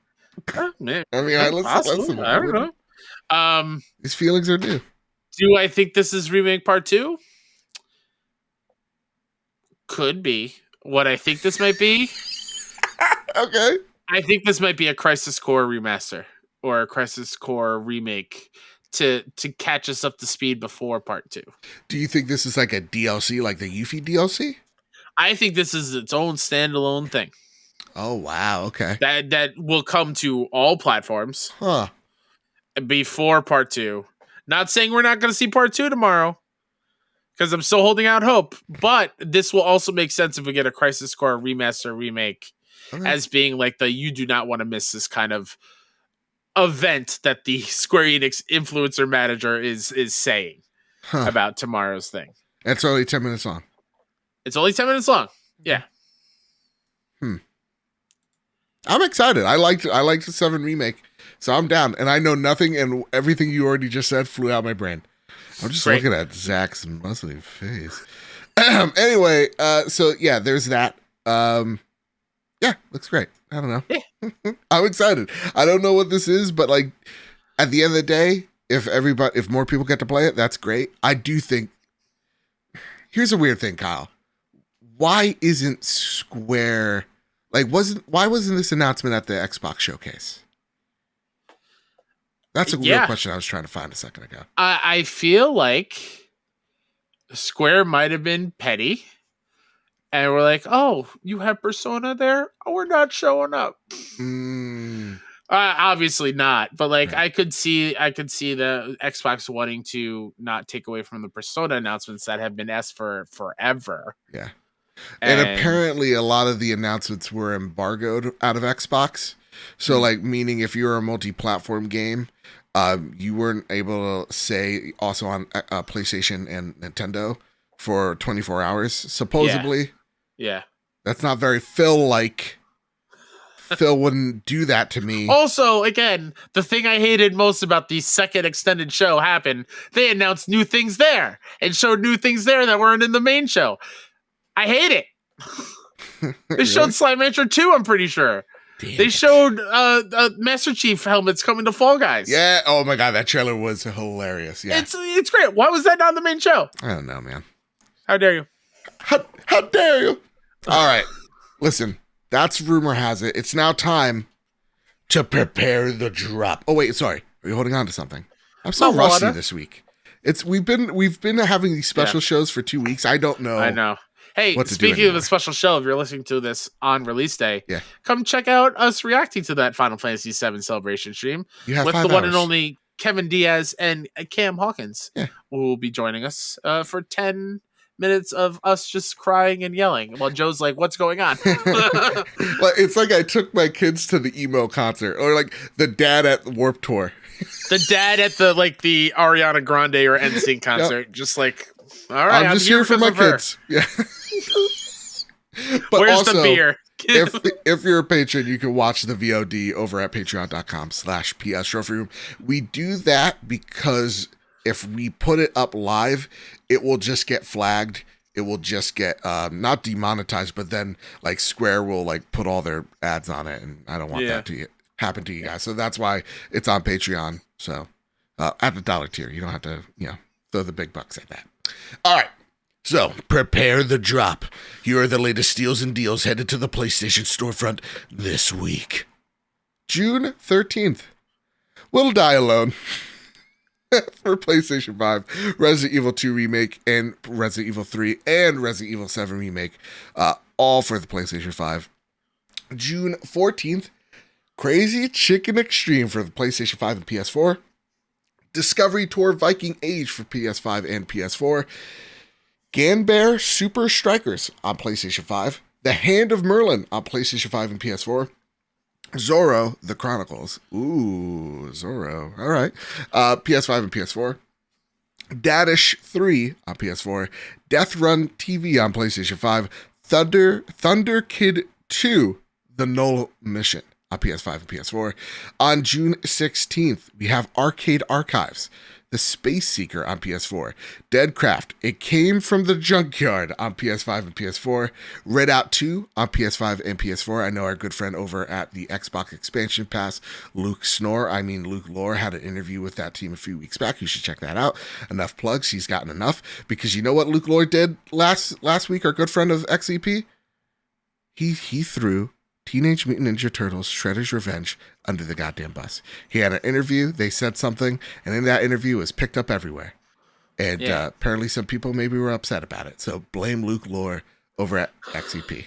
Man, I mean, listen. I don't know. These feelings are new. Do I think this is Remake Part 2? Could be. What I think this might be? Okay. I think this might be a Crisis Core remaster or a Crisis Core remake to catch us up to speed before part 2. Do you think this is like a DLC, like the Yuffie DLC? I think this is its own standalone thing. Oh wow, okay. That will come to all platforms. Huh. Before part 2. Not saying we're not going to see part 2 tomorrow, because I'm still holding out hope. But this will also make sense if we get a Crisis Core remaster remake as being like you do not want to miss this kind of event that the Square Enix influencer manager is saying about tomorrow's thing. It's only 10 minutes long. It's only 10 minutes long. Yeah. I'm excited. I liked the 7 remake, so I'm down. And I know nothing, and everything you already just said flew out my brain. I'm just looking at Zach's muscly face. Anyway, so yeah, there's that. Yeah, looks great. I don't know. Yeah. I'm excited. I don't know what this is, but like at the end of the day, if more people get to play it, that's great. I do think. Here's a weird thing, Kyle. Why isn't Square why wasn't this announcement at the Xbox showcase? That's a real question I was trying to find a second ago. I feel like Square might have been petty. And we're like, oh, you have Persona there? Oh, we're not showing up. Obviously not. But like, right. I could see the Xbox wanting to not take away from the Persona announcements that have been asked for forever. Yeah. And apparently a lot of the announcements were embargoed out of Xbox. So like, meaning if you're a multi-platform game, you weren't able to say also on PlayStation and Nintendo for 24 hours, supposedly. Yeah. That's not very Phil-like. Phil wouldn't do that to me. Also, again, the thing I hated most about the second extended show happened. They announced new things there and showed new things there that weren't in the main show. I hate it. They showed Slime Rancher 2, I'm pretty sure. They showed Master Chief helmets coming to Fall Guys. Yeah. Oh my God, that trailer was hilarious. Yeah. It's great. Why was that not the main show? I don't know, man. How dare you? How dare you? All right. Listen, that's rumor has it. It's now time to prepare the drop. Oh wait, sorry. Are you holding on to something? I'm so rusty this week. We've been having these special shows for 2 weeks. I don't know. I know. Hey, speaking of a special show, if you're listening to this on release day, come check out us reacting to that Final Fantasy VII Celebration stream with the one and only Kevin Diaz and Cam Hawkins, who will be joining us for 10 minutes of us just crying and yelling while Joe's like, what's going on? Well, it's like I took my kids to the emo concert, or like the dad at Warped Tour. The dad at the Ariana Grande or NSYNC concert, just like, all right, I'm just here for my kids. Yeah. But where's also, the beer? if you're a patron, you can watch the VOD over at patreon.com/PS Trophy Room. We do that because if we put it up live, it will just get flagged. It will just get not demonetized, but then like Square will like put all their ads on it, and I don't want that to happen to you guys. So that's why it's on Patreon. So at the $1 tier, you don't have to throw the big bucks at that. All right. So, prepare the drop. Here are the latest steals and deals headed to the PlayStation storefront this week. June 13th. We'll Die Alone. For PlayStation 5, Resident Evil 2 Remake, and Resident Evil 3, and Resident Evil 7 Remake. All for the PlayStation 5. June 14th. Crazy Chicken Extreme for the PlayStation 5 and PS4. Discovery Tour Viking Age for PS5 and PS4. Ganbare Super Strikers on PlayStation 5. The Hand of Merlin on PlayStation 5 and PS4. Zorro, The Chronicles. Ooh, Zorro. All right. PS5 and PS4. Dadish 3 on PS4. Death Run TV on PlayStation 5. Thunder Kid 2, The Null Mission on PS5 and PS4. On June 16th, we have Arcade Archives, The Space Seeker on PS4. Deadcraft, It Came from the Junkyard on PS5 and PS4. Redout 2 on PS5 and PS4. I know our good friend over at the Xbox Expansion Pass, Luke Lore, had an interview with that team a few weeks back. You should check that out. Enough plugs. He's gotten enough. Because you know what Luke Lore did last week, our good friend of XEP? He threw Teenage Mutant Ninja Turtles Shredder's Revenge under the goddamn bus. He had an interview, they said something, and in that interview it was picked up everywhere. And apparently some people maybe were upset about it. So blame Luke Lore over at XEP.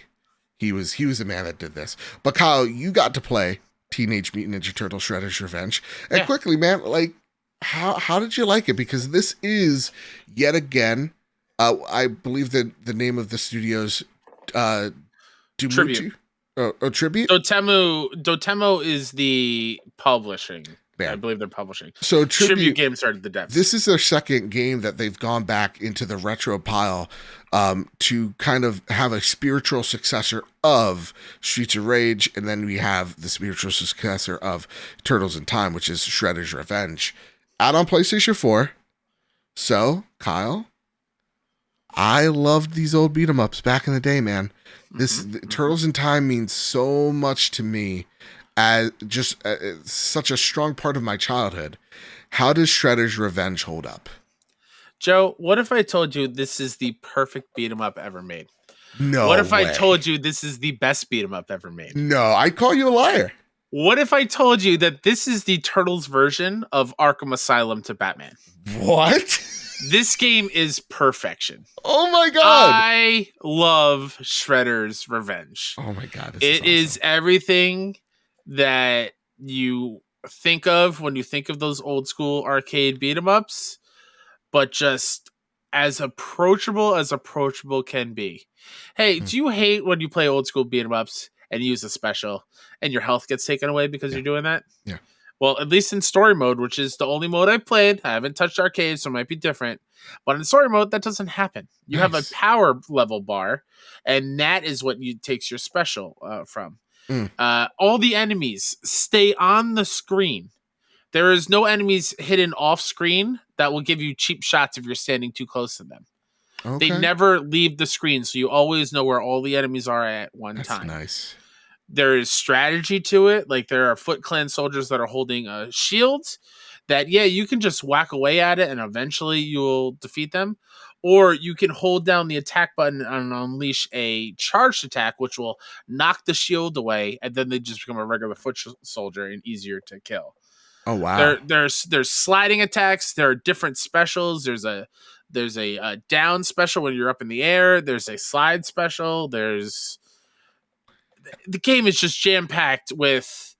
He was the man that did this. But Kyle, you got to play Teenage Mutant Ninja Turtles Shredder's Revenge. And quickly, man, like how did you like it? Because this is yet again, I believe that the name of the studio's Tribute. Tribute. Dotemu is the publishing. I believe they're publishing. So Tribute Games started the devs. This is their second game that they've gone back into the retro pile to kind of have a spiritual successor of Streets of Rage, and then we have the spiritual successor of Turtles in Time, which is Shredder's Revenge, out on PlayStation 4. So, Kyle, I loved these old beat 'em ups back in the day, man. Turtles in Time means so much to me. As just such a strong part of my childhood. How does Shredder's Revenge hold up? Joe, what if I told you this is the perfect beat 'em up ever made? No. What if I told you this is the best beat 'em up ever made? No, I'd call you a liar. What if I told you that this is the Turtles version of Arkham Asylum to Batman? What? This game is perfection. Oh my god. I love Shredder's Revenge. Oh my god. It is everything that you think of when you think of those old school arcade beat 'em ups, but just as approachable can be. Hey, do you hate when you play old school beat 'em ups and you use a special and your health gets taken away because you're doing that? Yeah. Well, at least in story mode, which is the only mode I've played, I haven't touched arcade, so it might be different. But in story mode, that doesn't happen. You have a power level bar, and that is what takes your special from. All the enemies stay on the screen. There is no enemies hidden off screen that will give you cheap shots if you're standing too close to them. Okay. They never leave the screen, so you always know where all the enemies are at one time. Nice. There is strategy to it. Like there are Foot Clan soldiers that are holding shields that, you can just whack away at it and eventually you'll defeat them. Or you can hold down the attack button and unleash a charged attack, which will knock the shield away, and then they just become a regular foot soldier and easier to kill. Oh wow! There's sliding attacks. There are different specials. There's a down special when you're up in the air. There's a slide special. The game is just jam packed with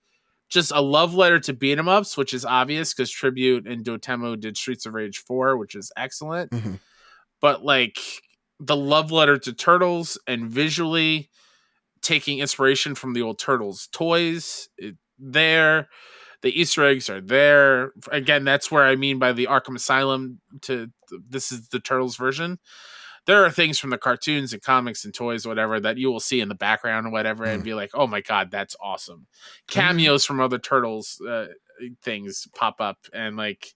just a love letter to beat 'em ups, which is obvious because Tribute and Dotemu did Streets of Rage 4, which is excellent. Mm-hmm. But like the love letter to Turtles and visually taking inspiration from the old Turtles toys, the Easter eggs are there. Again, that's where I mean by the Arkham Asylum this is the Turtles version. There are things from the cartoons and comics and toys, whatever, that you will see in the background or whatever, and be like, oh my God, that's awesome. Cameos from other Turtles things pop up, and like,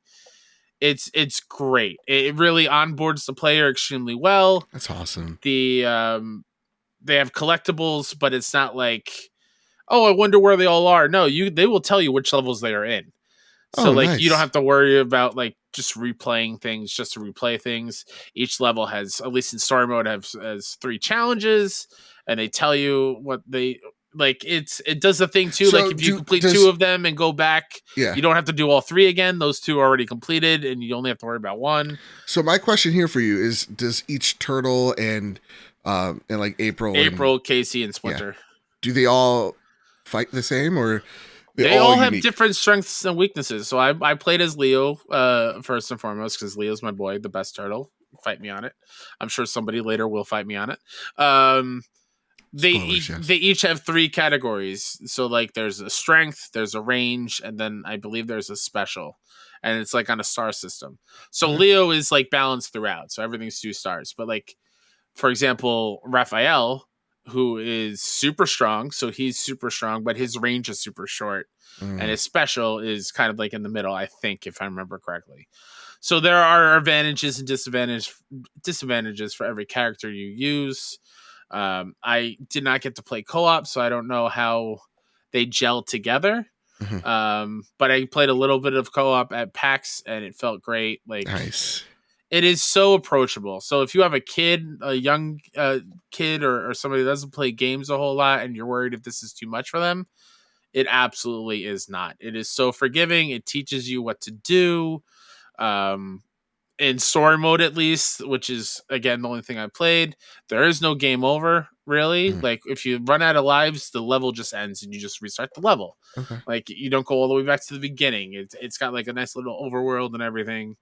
it's great. It really onboards the player extremely well. That's awesome. They have collectibles, but it's not like, oh, I wonder where they all are. No, they will tell you which levels they are in. So nice. You don't have to worry about like just replaying things just to replay things. Each level has, at least in story mode, has 3 challenges, and they tell you what they like. It does the thing too. So like if you complete 2 of them and go back, you don't have to do all 3 again. Those 2 are already completed, and you only have to worry about 1. So my question here for you is: does each turtle and like April, Casey, and Splinter, do they all fight the same, or they all have different strengths and weaknesses? So I played as Leo first and foremost because Leo's my boy, the best turtle. Fight me on it. I'm sure somebody later will fight me on it. They each have 3 categories. So like there's a strength, there's a range, and then I believe there's a special. And it's like on a star system. So Leo is like balanced throughout. So everything's 2 stars. But like, for example, Raphael, who is super strong. So he's super strong, but his range is super short. And his special is kind of like in the middle, I think, if I remember correctly. So there are advantages and disadvantages for every character you use. I did not get to play co-op, so I don't know how they gel together. But I played a little bit of co-op at PAX, and it felt great. Like, nice. It is so approachable. So if you have a young kid or somebody that doesn't play games a whole lot and you're worried if this is too much for them, it absolutely is not. It is so forgiving. It teaches you what to do. In story mode, at least, which is, again, the only thing I played, there is no game over, really. Mm. Like, if you run out of lives, the level just ends and you just restart the level. Okay. Like, you don't go all the way back to the beginning. It's got like a nice little overworld and everything.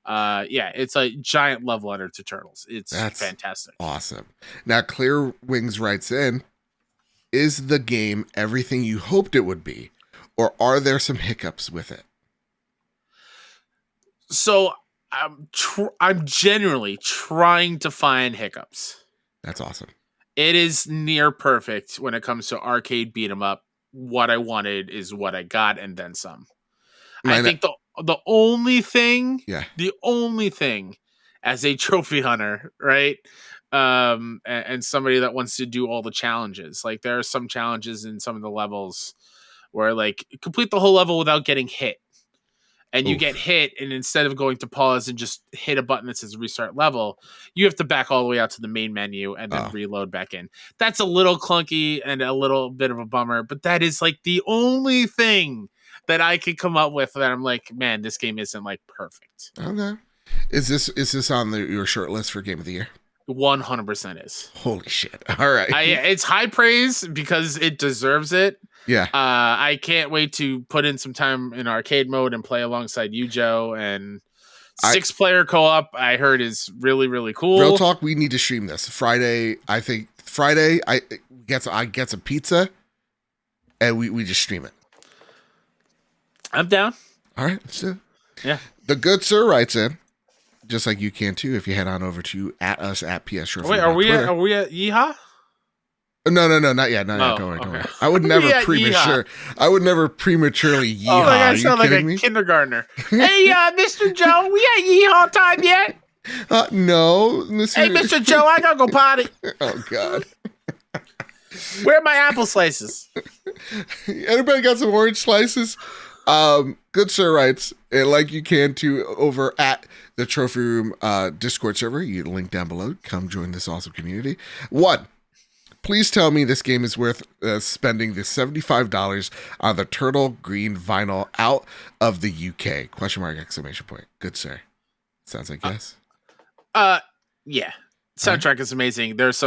It's a giant love letter to Turtles. It's fantastic. Awesome. Now, Clear Wings writes in, is the game everything you hoped it would be, or are there some hiccups with it? So I'm genuinely trying to find hiccups. That's awesome. It is near perfect when it comes to arcade beat 'em up. What I wanted is what I got, and then some. I think the only thing as a trophy hunter, right? And somebody that wants to do all the challenges. Like, there are some challenges in some of the levels where, like, complete the whole level without getting hit. And you get hit, and instead of going to pause and just hit a button that says restart level, you have to back all the way out to the main menu and then reload back in. That's a little clunky and a little bit of a bummer, but that is like the only thing that I could come up with that I'm like, man, this game isn't like perfect. Okay. Is this on your short list for Game of the Year? 100% is. Holy shit. All right. It's high praise because it deserves it. Yeah. I can't wait to put in some time in arcade mode and play alongside you, Joe. And 6-player co-op, I heard, is really, really cool. Real talk, we need to stream this. Friday, I get some pizza and we just stream it. I'm down. All right, let's do it. Yeah. The good sir writes in, just like you can too, if you head on over to @us at PS Trophy. Wait, are we at Yeehaw? No, not yet. Don't worry. I would never I would never prematurely yeehaw. Oh, I sound like a kindergartner. Hey, Mr. Joe, we at yeehaw time yet? No, Mr. Hey, Mr. Joe, I gotta go potty. Oh God. Where are my apple slices? Anybody got some orange slices? Good sir writes, like you can too, over at the Trophy Room Discord server. You link down below. Come join this awesome community. 1, please tell me this game is worth spending the $75 on the turtle green vinyl out of the UK? Question mark, exclamation point. Good sir. Sounds like yes. Yeah. Soundtrack is amazing. There's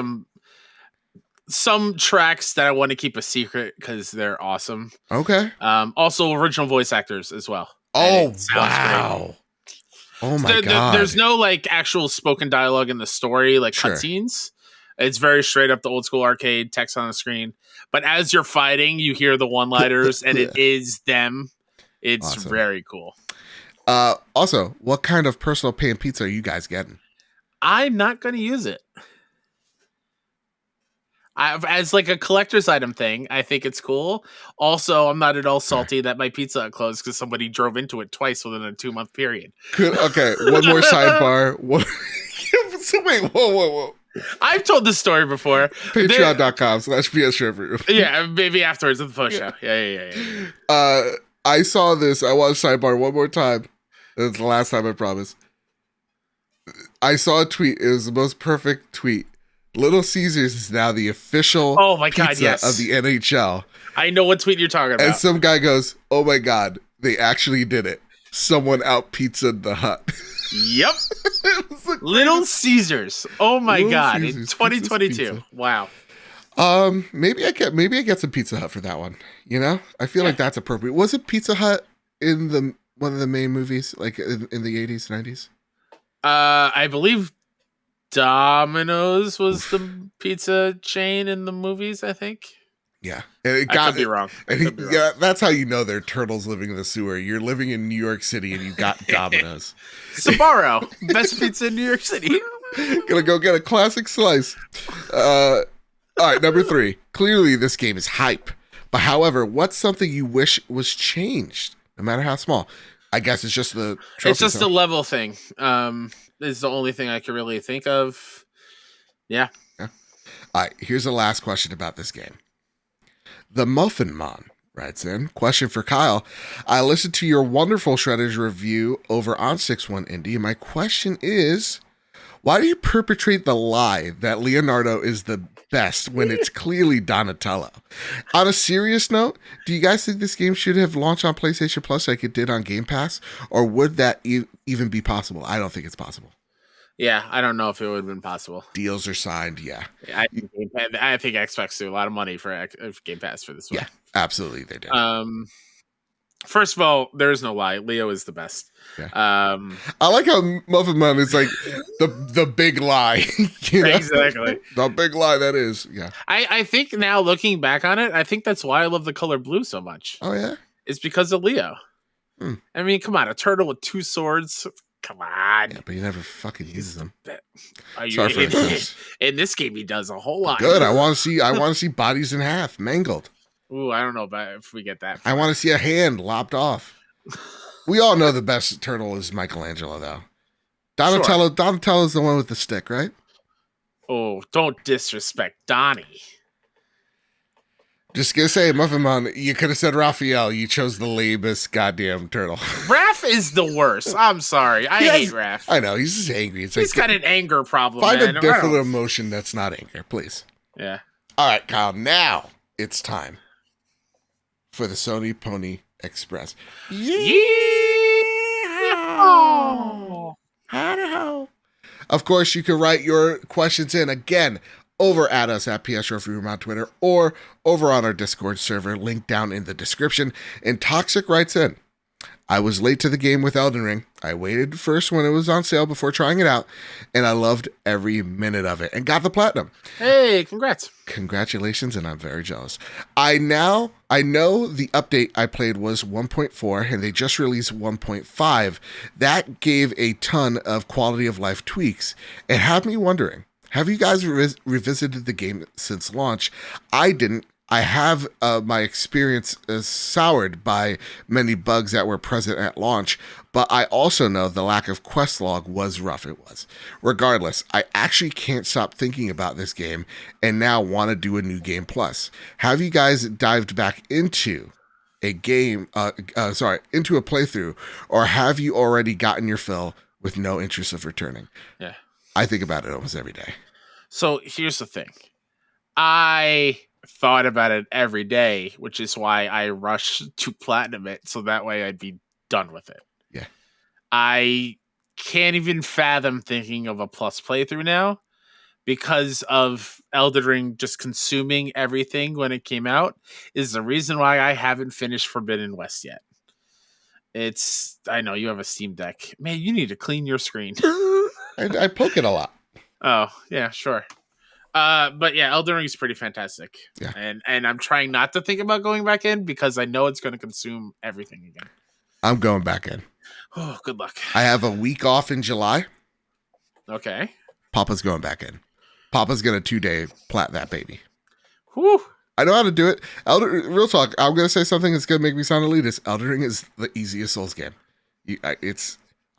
some tracks that I want to keep a secret because they're awesome. Okay. Also original voice actors as well. Oh, wow. Great. Oh my God. There's no like actual spoken dialogue in the story, like cutscenes. It's very straight up the old school arcade text on the screen. But as you're fighting, you hear the one-liners and it is them. It's awesome. Very cool. Also, what kind of personal pan pizza are you guys getting? I'm not going to use it. As like a collector's item thing, I think it's cool. Also, I'm not at all salty that my Pizza Hut closed because somebody drove into it twice within a 2-month period. Okay, one more sidebar. So wait, whoa. I've told this story before. Patreon.com/PS Trophy. Yeah, maybe afterwards at the post show. Yeah. I saw this. I watched sidebar one more time. That's the last time, I promise. I saw a tweet. It was the most perfect tweet. Little Caesars is now the official pizza of the NHL. I know what tweet you're talking about. And some guy goes, "Oh my God, they actually did it. Someone out pizzaed the Hut." Yep. Little Caesars. Oh my God. In 2022. Wow. Maybe I get some Pizza Hut for that one. You know? I feel like that's appropriate. Was it Pizza Hut in one of the main movies, like in the 80s, 90s? I believe Domino's was the pizza chain in the movies, I think. Yeah. And I could be wrong. Yeah, that's how you know they're turtles living in the sewer. You're living in New York City and you got Domino's. Sbarro, best pizza in New York City. Gonna go get a classic slice. All right, number 3. Clearly this game is hype. But however, what's something you wish was changed, no matter how small? I guess it's just the trophy. It's just the level thing. Is the only thing I can really think of. Yeah. All right, here's the last question about this game. The Muffin Mon writes in, question for Kyle. I listened to your wonderful Shredders review over on 6-1 Indie. My question is, why do you perpetrate the lie that Leonardo is the best when it's clearly Donatello? On a serious note, do you guys think this game should have launched on PlayStation Plus like it did on Game Pass? Or would that even be possible? I don't think it's possible. Yeah, I don't know if it would have been possible. Deals are signed, yeah. I think Xbox threw a lot of money for Game Pass for this one. Yeah, absolutely they did. First of all, there is no lie. Leo is the best. Yeah. I like how Muffin Man is like the big lie. You know? Exactly. The big lie that is. Yeah. I think now looking back on it, I think that's why I love the color blue so much. Oh yeah? It's because of Leo. I mean, come on, a turtle with 2 swords. Come on. Yeah, but he never fucking uses them. In this game, he does a whole lot. Good. I want to see bodies in half, mangled. Ooh, I don't know about if we get that. I want to see a hand lopped off. We all know the best turtle is Michelangelo, though. Donatello. Sure. Donatello's the one with the stick, right? Oh, don't disrespect Donnie. Just gonna say, Muffin Man, you could have said Raphael. You chose the lamest goddamn turtle. Raph is the worst. I'm sorry. I hate Raph. I know. He's just angry. He's got an anger problem. Find a different emotion that's not anger, please. Yeah. All right, Kyle. Now it's time for the Sony Pony Express. Yeah. Of course, you can write your questions in again over at us at PS Trophy Room on Twitter or over on our Discord server, link down in the description. And Toxic writes in, I was late to the game with Elden Ring. I waited first when it was on sale before trying it out, and I loved every minute of it and got the platinum. Hey, congrats. Congratulations, and I'm very jealous. I know the update I played was 1.4, and they just released 1.5. That gave a ton of quality of life tweaks and had me wondering, have you guys revisited the game since launch? I didn't. I have my experience soured by many bugs that were present at launch, but I also know the lack of quest log was rough. It was. Regardless, I actually can't stop thinking about this game and now want to do a new game plus. Have you guys dived back into a game, into a playthrough, or have you already gotten your fill with no interest of returning? Yeah. I think about it almost every day. So here's the thing. I thought about it every day, which is why I rushed to platinum it, so that way I'd be done with it. Yeah. I can't even fathom thinking of a plus playthrough now because of Elden Ring just consuming everything when it came out is the reason why I haven't finished Forbidden West yet. I know you have a Steam Deck. Man, you need to clean your screen. I poke it a lot. Oh, yeah, sure. But yeah, Elden Ring is pretty fantastic. Yeah. And I'm trying not to think about going back in because I know it's going to consume everything again. I'm going back in. Oh, good luck. I have a week off in July. Okay. Papa's going back in. Papa's going to 2-day plat that baby. Whew. I know how to do it. Real talk. I'm going to say something that's going to make me sound elitist. Elden Ring is the easiest Souls game. I'm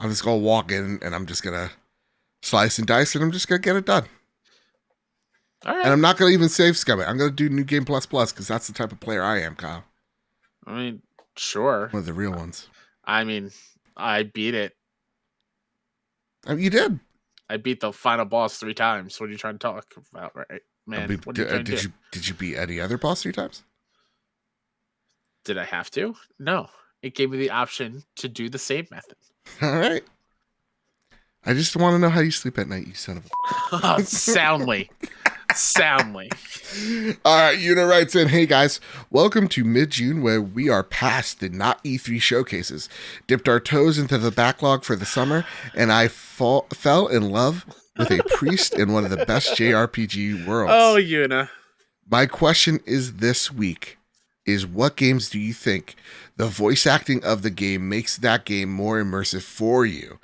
just going to walk in and I'm just going to slice and dice and I'm just going to get it done. All right. And I'm not going to even save scum it. I'm going to do New Game Plus because that's the type of player I am, Kyle. I mean, sure. One of the real ones. I mean, I beat it. You did. I beat the final boss 3 times. What are you trying to talk about, right? Man, what are you trying to do? Did you beat any other boss 3 times? Did I have to? No. It gave me the option to do the save method. All right. I just want to know how you sleep at night, you son of a... Soundly. Soundly. All right, Una writes in, hey guys, welcome to mid-June where we are past the not E3 showcases, dipped our toes into the backlog for the summer, and I fell in love with a priest in one of the best JRPG worlds. Oh, Una. My question is this week is what games do you think the voice acting of the game makes that game more immersive for you?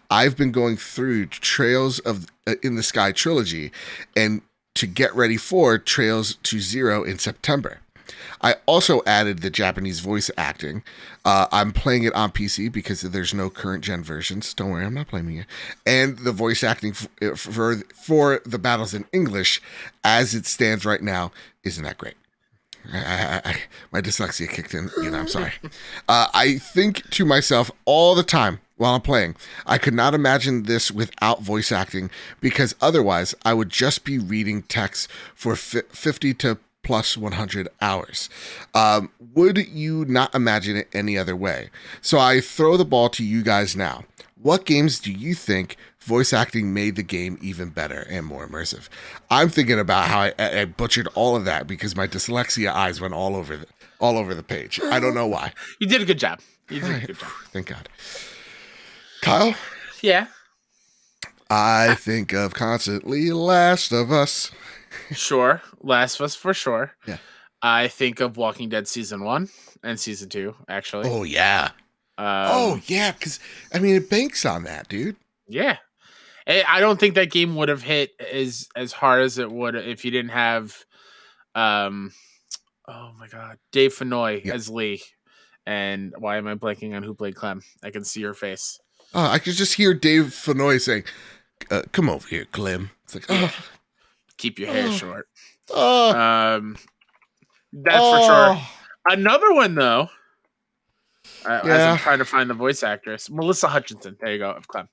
I've been going through Trails of in the Sky trilogy and to get ready for Trails to Zero in September. I also added the Japanese voice acting. I'm playing it on PC because there's no current gen versions. Don't worry, I'm not blaming you. And the voice acting for the battles in English, as it stands right now, isn't that great. My dyslexia kicked in. I'm sorry. I think to myself all the time while I'm playing, I could not imagine this without voice acting, because otherwise I would just be reading text for 50 to plus 100 hours. Would you not imagine it any other way? So I throw the ball to you guys now. What games do you think voice acting made the game even better and more immersive? I'm thinking about how I butchered all of that because my dyslexia eyes went all over the page. I don't know why. You did a good job. You did a good job. Thank God. Kyle? Yeah. I think of constantly Last of Us. Sure. Last of Us for sure. Yeah. I think of Walking Dead season 1 and season 2, actually. Oh, yeah. Because, it banks on that, dude. Yeah. I don't think that game would have hit as hard as it would if you didn't have, oh my God, Dave Fennoy as Lee. And why am I blanking on who played Clem? I can see your face. I could just hear Dave Fennoy saying, come over here, Clem. It's like, keep your hair short. That's for sure. Another one, though, as I'm trying to find the voice actress, Melissa Hutchinson. There you go, of Clem.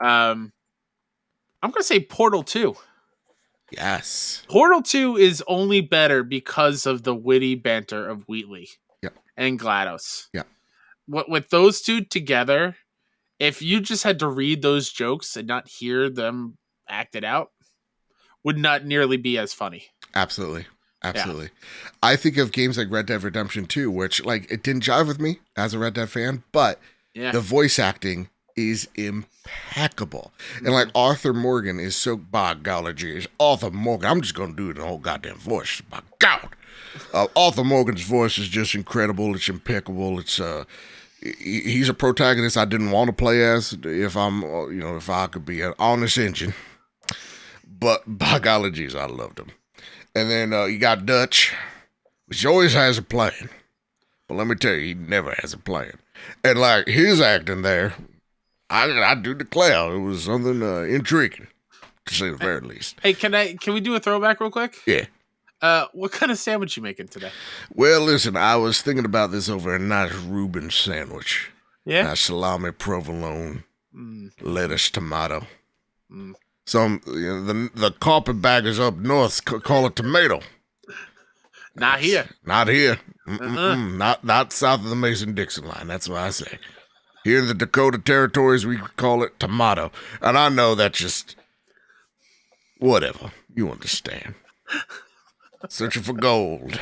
I'm going to say Portal 2. Yes. Portal 2 is only better because of the witty banter of Wheatley and GLaDOS. Yeah. With those two together, if you just had to read those jokes and not hear them acted out, would not nearly be as funny. Absolutely. Yeah. I think of games like Red Dead Redemption 2, which, it didn't jive with me as a Red Dead fan, but the voice acting is impeccable. Mm-hmm. And Arthur Morgan is so, by golly, geez, Arthur Morgan, I'm just going to do it in the whole goddamn voice. By God. Arthur Morgan's voice is just incredible. It's impeccable. It's, he's a protagonist I didn't want to play as if I could be an honest engine. But by golly, geez, I loved him. And then you got Dutch, which always has a plan. But let me tell you, he never has a plan. And his acting there, I do declare it was something intriguing, to say the very least. Hey, can we do a throwback real quick? Yeah. What kind of sandwich you making today? Well, listen, I was thinking about this over a nice Reuben sandwich. Yeah. Nice salami, provolone, lettuce, tomato. Some the carpetbaggers up north call it tomato. Not here. Not here. Not south of the Mason-Dixon line. That's what I say. Here in the Dakota Territories, we call it tomato. And I know that's just whatever. You understand. Searching for gold.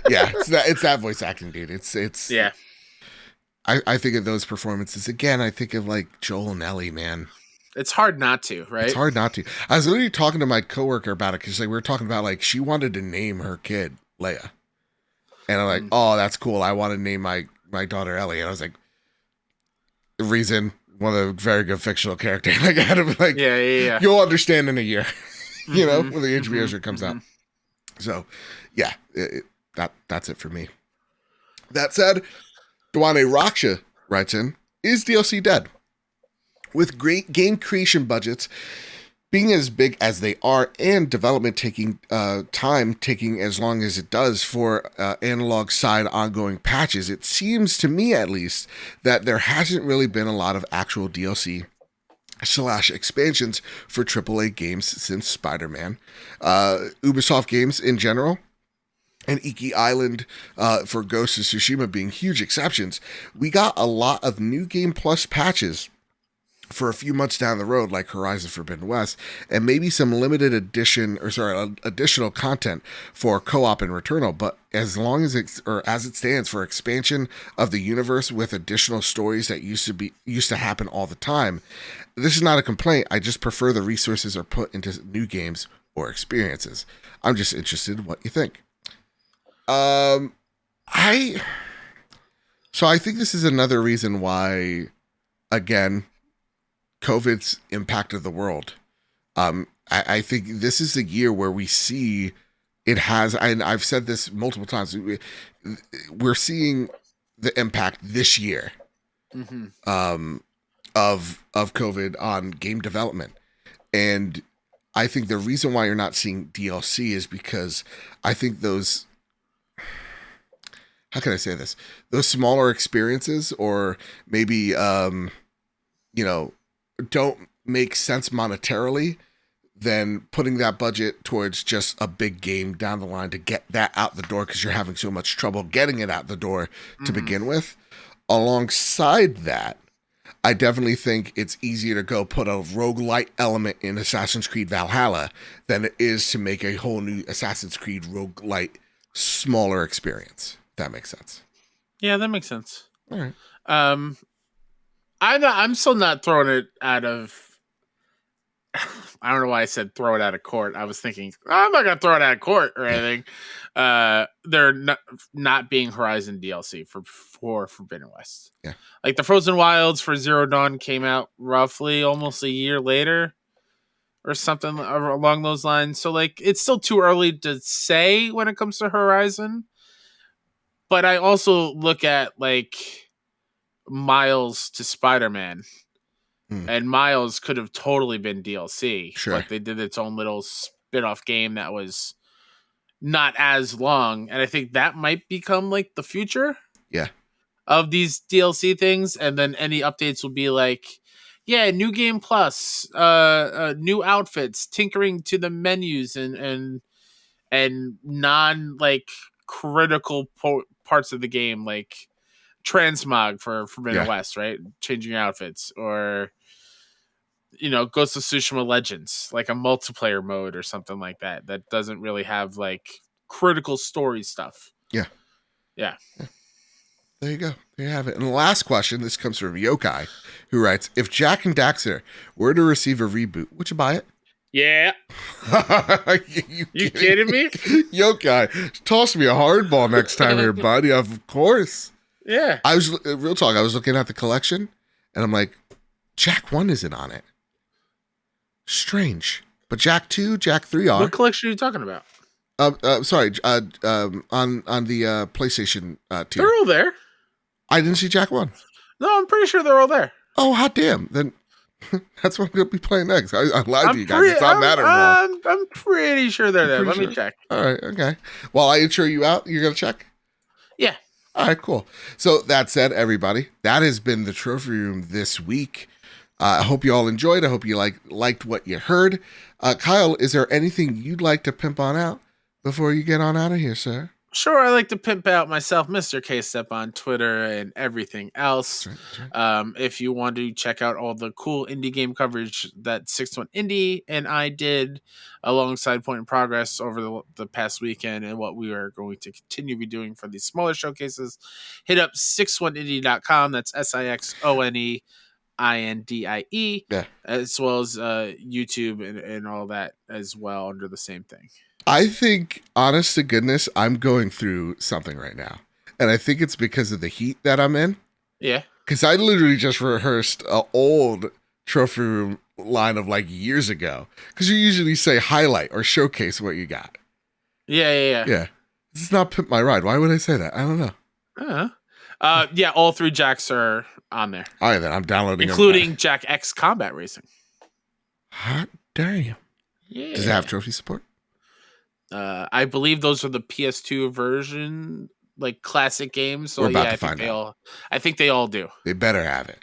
Yeah, it's that voice acting, dude. It's yeah. I think of those performances again. I think of Joel and Ellie, man. It's hard not to, right? It's hard not to. I was literally talking to my coworker about it because we were talking about she wanted to name her kid Leia, and I'm like, oh, that's cool. I want to name my daughter Ellie, and I was like, the reason, one of the very good fictional characters. I had to be yeah. You'll understand in a year, when the HBO show comes out. So, yeah, that's it for me. That said, Dwane Raksha writes in, is DLC dead? With great game creation budgets being as big as they are and development taking time taking as long as it does for analog side ongoing patches, it seems to me at least that there hasn't really been a lot of actual DLC / expansions for AAA games since Spider-Man. Ubisoft games in general, and Iki Island for Ghost of Tsushima being huge exceptions. We got a lot of new game plus patches for a few months down the road, like Horizon Forbidden West, and maybe some limited additional content for co-op and Returnal. But as long as as it stands for expansion of the universe with additional stories that used to happen all the time, this is not a complaint. I just prefer the resources are put into new games or experiences. I'm just interested in what you think. I think this is another reason why, again, COVID's impacted the world. I think this is the year where we see it has, and I've said this multiple times, we're seeing the impact this year of COVID on game development. And I think the reason why you're not seeing DLC is because I think those how can I say this? Those smaller experiences, or maybe don't make sense monetarily, then putting that budget towards just a big game down the line to get that out the door because you're having so much trouble getting it out the door to begin with. Alongside that, I definitely think it's easier to go put a roguelite element in Assassin's Creed Valhalla than it is to make a whole new Assassin's Creed roguelite smaller experience. If that makes sense. Yeah, that makes sense. All right. I'm still not throwing it out of. I don't know why I said throw it out of court. I was thinking I'm not gonna throw it out of court or anything. They're not being Horizon DLC for Forbidden West. Yeah, like the Frozen Wilds for Zero Dawn came out roughly almost a year later, or something along those lines. So like it's still too early to say when it comes to Horizon. But I also look at like Miles to Spider-Man. And Miles could have totally been DLC. Sure. But they did its own little spin-off game that was not as long. And I think that might become like the future of these DLC things. And then any updates will be like, yeah, new game plus, new outfits, tinkering to the menus and non like critical parts of the game, like transmog for Forbidden West, right? Changing your outfits, or Ghost of Tsushima Legends, like a multiplayer mode or something like that. That doesn't really have like critical story stuff. Yeah. There you go. There you have it. And the last question, this comes from Yokai, who writes, if Jak and Daxter were to receive a reboot, would you buy it? Yeah. you kidding me? Yokai, toss me a hardball next time here, buddy. Of course. Yeah. I was, real talk, I was looking at the collection, and I'm like, Jak 1 isn't on it. Strange. But Jak 2, Jak 3 are. What collection are you talking about? Sorry, on the PlayStation tier. They're all there. I didn't see Jak 1. No, I'm pretty sure they're all there. Oh, hot damn. Then that's what I'm going to be playing next. I lied to you guys. It's not that involved. I'm pretty sure they're there. Let me check. All right, okay. While I intro you out, you're going to check? Yeah. All right, cool. So that said, everybody, that has been the Trophy Room this week. I hope you all enjoyed. I hope you liked what you heard. Kyle, is there anything you'd like to pimp on out before you get on out of here, sir? Sure, I like to pimp out myself, Mr. K-Step, on Twitter and everything else. That's right. If you want to check out all the cool indie game coverage that 61 Indie and I did alongside Point in Progress over the past weekend, and what we are going to continue to be doing for these smaller showcases, hit up 61indie.com. That's SIXONEINDIE, as well as YouTube and all that as well under the same thing. I think, honest to goodness, I'm going through something right now. And I think it's because of the heat that I'm in. Yeah. Because I literally just rehearsed an old Trophy Room line of like years ago. Because you usually say highlight or showcase what you got. Yeah. This is not Pimp My Ride. Why would I say that? I don't know. Yeah, all three Jacks are on there. All right, then I'm downloading including Jak X Combat Racing. Hot damn. Yeah. Does it have trophy support? I believe those are the PS2 version, like classic games. So We're about yeah, to find out. I think they all do. They better have it.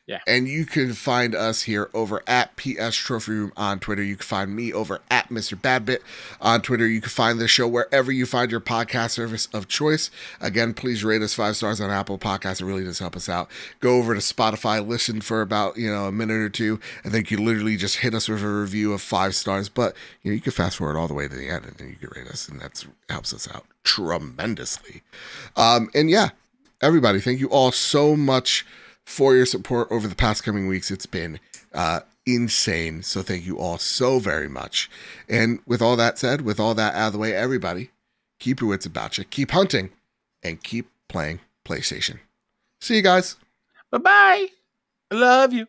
Yeah. And you can find us here over at PS Trophy Room on Twitter. You can find me over at Mr. Badbit on Twitter. You can find the show wherever you find your podcast service of choice. Again, please rate us 5 stars on Apple Podcasts. It really does help us out. Go over to Spotify, listen for about, a minute or two, and then you literally just hit us with a review of 5 stars. But, you can fast forward all the way to the end, and then you can rate us, and that helps us out tremendously. And yeah, everybody, thank you all so much for your support over the past coming weeks. It's been insane. So thank you all so very much. And with all that said, with all that out of the way, everybody, keep your wits about you, keep hunting, and keep playing PlayStation. See you guys. Bye-bye. I love you.